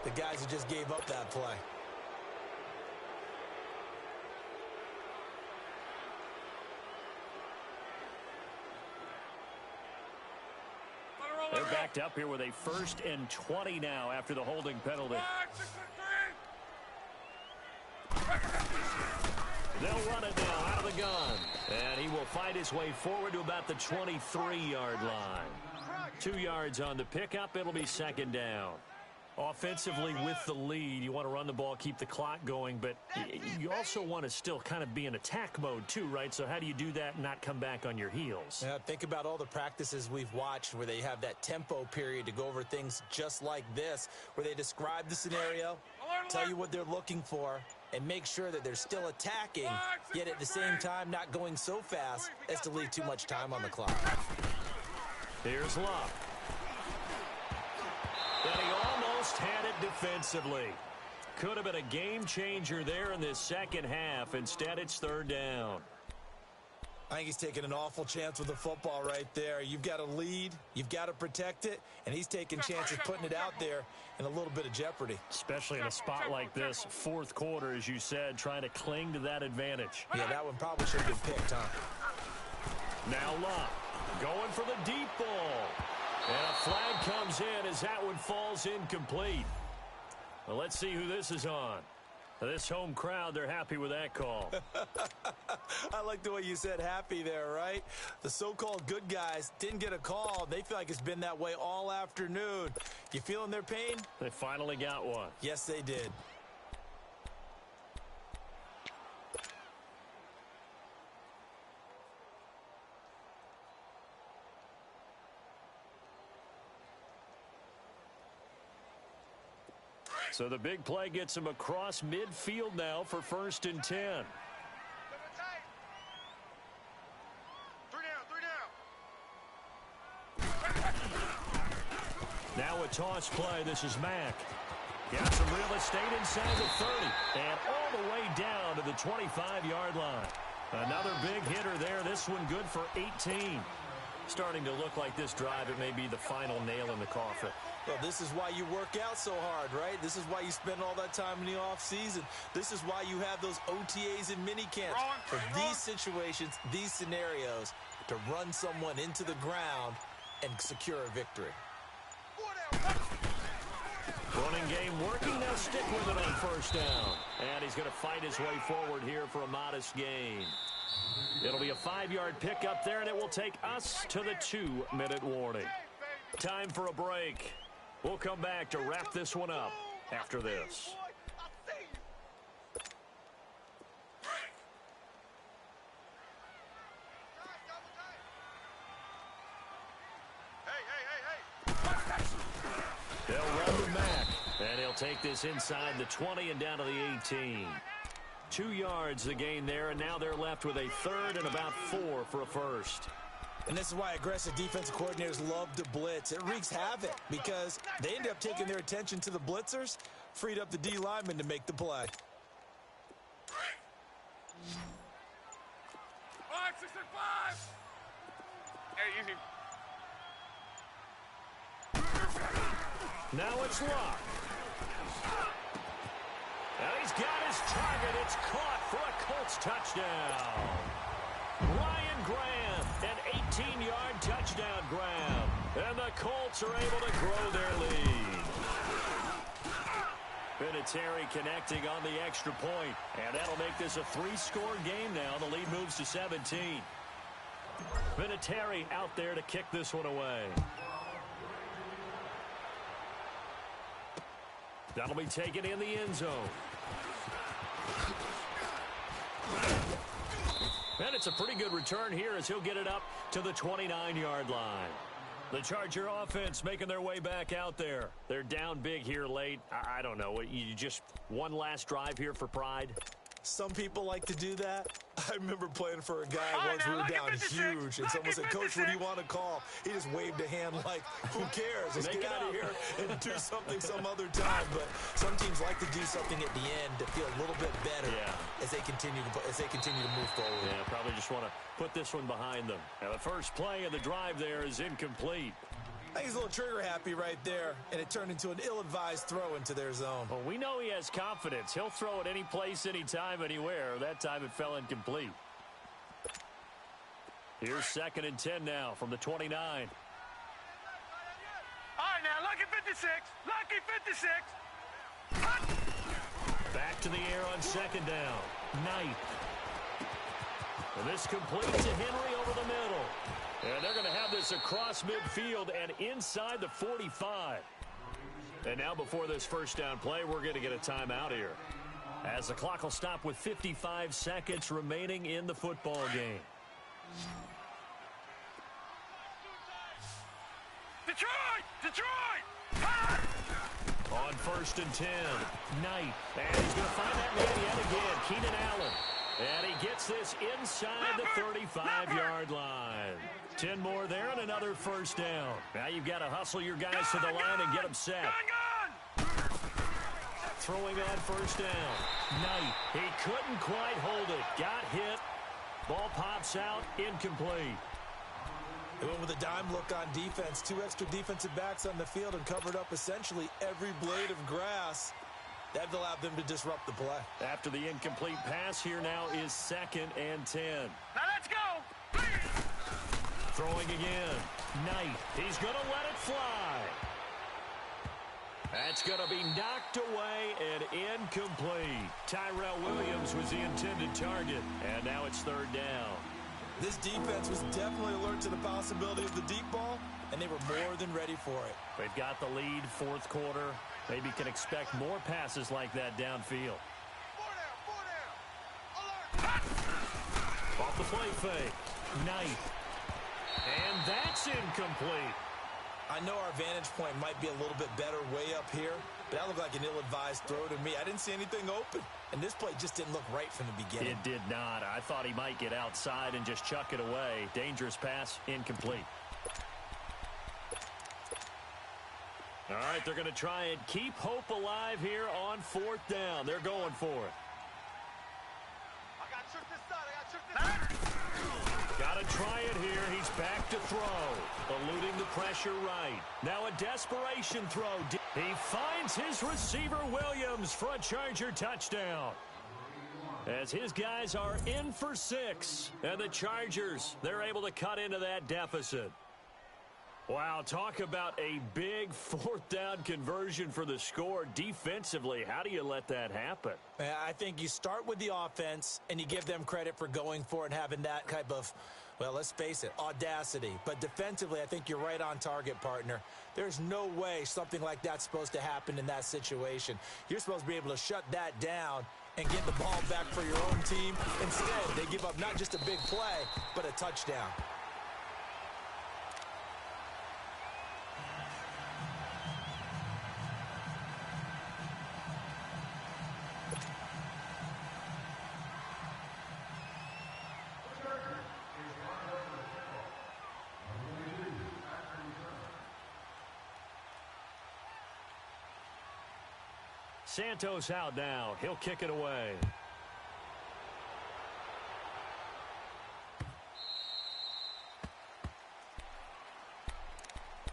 the guys who just gave up that play. They're backed up here with a 1st and 20 now after the holding penalty. They'll run it now out of the gun. And he will fight his way forward to about the 23-yard line. 2 yards on the pickup. It'll be 2nd down. Offensively with the lead, you want to run the ball, keep the clock going, but you also want to still kind of be in attack mode too, right? So how do you do that and not come back on your heels? Yeah, think about all the practices we've watched where they have that tempo period to go over things just like this, where they describe the scenario, tell you what they're looking for, and make sure that they're still attacking, yet at the same time not going so fast as to leave too much time on the clock. Here's Love. And he almost had it defensively. Could have been a game changer there in this second half. Instead, it's third down. I think he's taking an awful chance with the football right there. You've got a lead, you've got to protect it, and he's taking chances putting it out there in a little bit of jeopardy. Especially in a spot like this, fourth quarter, as you said, trying to cling to that advantage. Yeah, that one probably should have been picked, huh? Now Love going for the deep ball. And a flag comes in as that one falls incomplete. Well, let's see who this is on. This home crowd, they're happy with that call. I like the way you said happy there, right? The so-called good guys didn't get a call. They feel like it's been that way all afternoon. You feeling their pain? They finally got one. Yes, they did. So the big play gets him across midfield now for 1st and 10. Now a toss play. This is Mack. Got some real estate inside the 30. And all the way down to the 25-yard line. Another big hitter there. This one good for 18. Starting to look like this drive, it may be the final nail in the coffin. Well, this is why you work out so hard, right? This is why you spend all that time in the offseason. This is why you have those OTAs and mini camps. For these situations, these scenarios, to run someone into the ground and secure a victory. Running game working. Now stick with it on 1st down. And he's going to fight his way forward here for a modest gain. It'll be a 5-yard pickup there, and it will take us to the 2-minute warning. Time for a break. We'll come back to wrap this one up after this. They'll run him back, and he'll take this inside the 20 and down to the 18. 2 yards the gain there, and now they're left with a 3rd and about 4 for a first. And this is why aggressive defensive coordinators love to blitz. It wreaks havoc because they end up taking their attention to the blitzers, freed up the D lineman to make the play. 5-6-5. Hey, easy. Now it's Locke. And he's got his target. It's caught for a Colts touchdown. Ryan Graham, an 18-yard touchdown grab. And the Colts are able to grow their lead. Vinatieri connecting on the extra point. And that'll make this a 3-score game now. The lead moves to 17. Vinatieri out there to kick this one away. That'll be taken in the end zone. And it's a pretty good return here as he'll get it up to the 29-yard line. The Charger offense making their way back out there. They're down big here late. I don't know. You just one last drive here for pride? Some people like to do that. I remember playing for a guy once we were down huge, and someone said, "Coach, what do you want to call?" He just waved a hand like, "Who cares? Let's get out of here and do something some other time." But some teams like to do something at the end to feel a little bit better as they continue to move forward. Yeah, probably just want to put this one behind them. Now the first play of the drive there is incomplete. I think he's a little trigger happy right there, and it turned into an ill-advised throw into their zone. Well, we know he has confidence. He'll throw it any place, anytime, anywhere. That time it fell incomplete. Here's 2nd and 10 now from the 29. All right, now, lucky 56. Lucky 56. Back to the air on 2nd down. Knight. And this completes to Henry over the middle. And they're going to have this across midfield and inside the 45. And now before this first down play, we're going to get a timeout here, as the clock will stop with 55 seconds remaining in the football game. Detroit! Detroit! On 1st and 10, Knight. And he's going to find that man yet again, Keenan Allen. And he gets this inside the 35-yard line. 10 more there and another first down. Now you've got to hustle your guys to the line and get them set. Throwing on first down. Knight. He couldn't quite hold it. Got hit. Ball pops out. Incomplete. They went with a dime look on defense. 2 extra defensive backs on the field and covered up essentially every blade of grass. That allowed them to disrupt the play. After the incomplete pass, here now is 2nd and 10. Now let's go! Throwing again. Knight. He's going to let it fly. That's going to be knocked away and incomplete. Tyrell Williams was the intended target. And now it's 3rd down. This defense was definitely alert to the possibility of the deep ball, and they were more than ready for it. They've got the lead, 4th quarter. Maybe can expect more passes like that downfield. 4 down. Off the play fake. Knight. And that's incomplete. I know our vantage point might be a little bit better way up here, but that looked like an ill-advised throw to me. I didn't see anything open, and this play just didn't look right from the beginning. It did not. I thought he might get outside and just chuck it away. Dangerous pass, incomplete. All right, they're going to try and keep hope alive here on 4th down. They're going for it. I got to trick this side. Got to try it here. He's back to throw. Eluding the pressure right. Now a desperation throw. He finds his receiver, Williams, for a Charger touchdown. As his guys are in for 6. And the Chargers, they're able to cut into that deficit. Wow, talk about a big 4th down conversion for the score. Defensively, how do you let that happen? I think you start with the offense, and you give them credit for going for it and having that type of, well, let's face it, audacity. But defensively, I think you're right on target, partner. There's no way something like that's supposed to happen in that situation. You're supposed to be able to shut that down and get the ball back for your own team. Instead, they give up not just a big play, but a touchdown. Santos out now. He'll kick it away.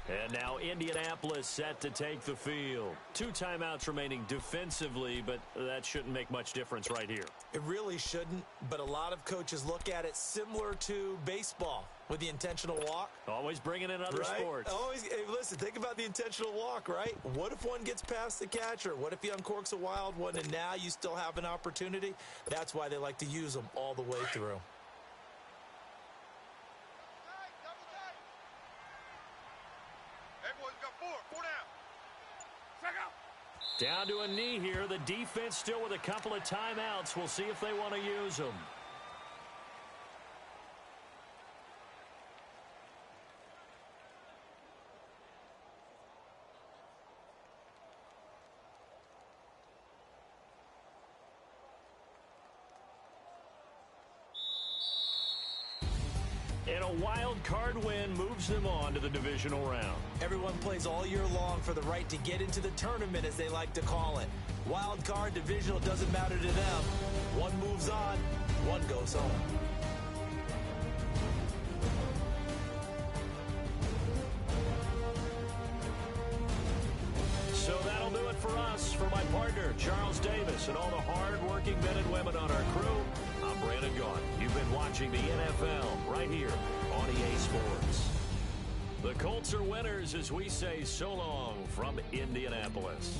And now Indianapolis set to take the field. 2 timeouts remaining defensively, but that shouldn't make much difference right here. It really shouldn't, but a lot of coaches look at it similar to baseball with the intentional walk. Always bringing in other sports. Always, hey, listen, think about the intentional walk, right? What if one gets past the catcher? What if he uncorks a wild one and now you still have an opportunity? That's why they like to use them all the way through. Down to a knee here. The defense still with a couple of timeouts. We'll see if they want to use them. And a wild card win moves them on to the divisional round. Everyone plays all year long for the right to get into the tournament, as they like to call it. Wild card, divisional, doesn't matter to them. One moves on, one goes home. So that'll do it for us. For my partner, Charles Davis, and all the hard-working men and women on our crew, I'm Brandon Gaudin. You've been watching the NFL right here on EA Sports. The Colts are winners as we say so long from Indianapolis.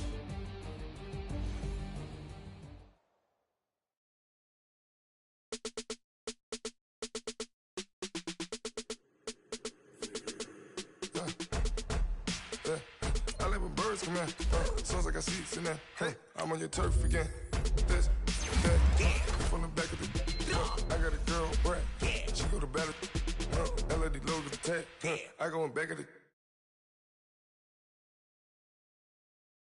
I like when birds birds come in. As soon as I got seats in there, hey, I'm on your turf again. This, that, from the back of the. I got a girl, Brad. She go to battle. LAD load of the tag. I go in back of the.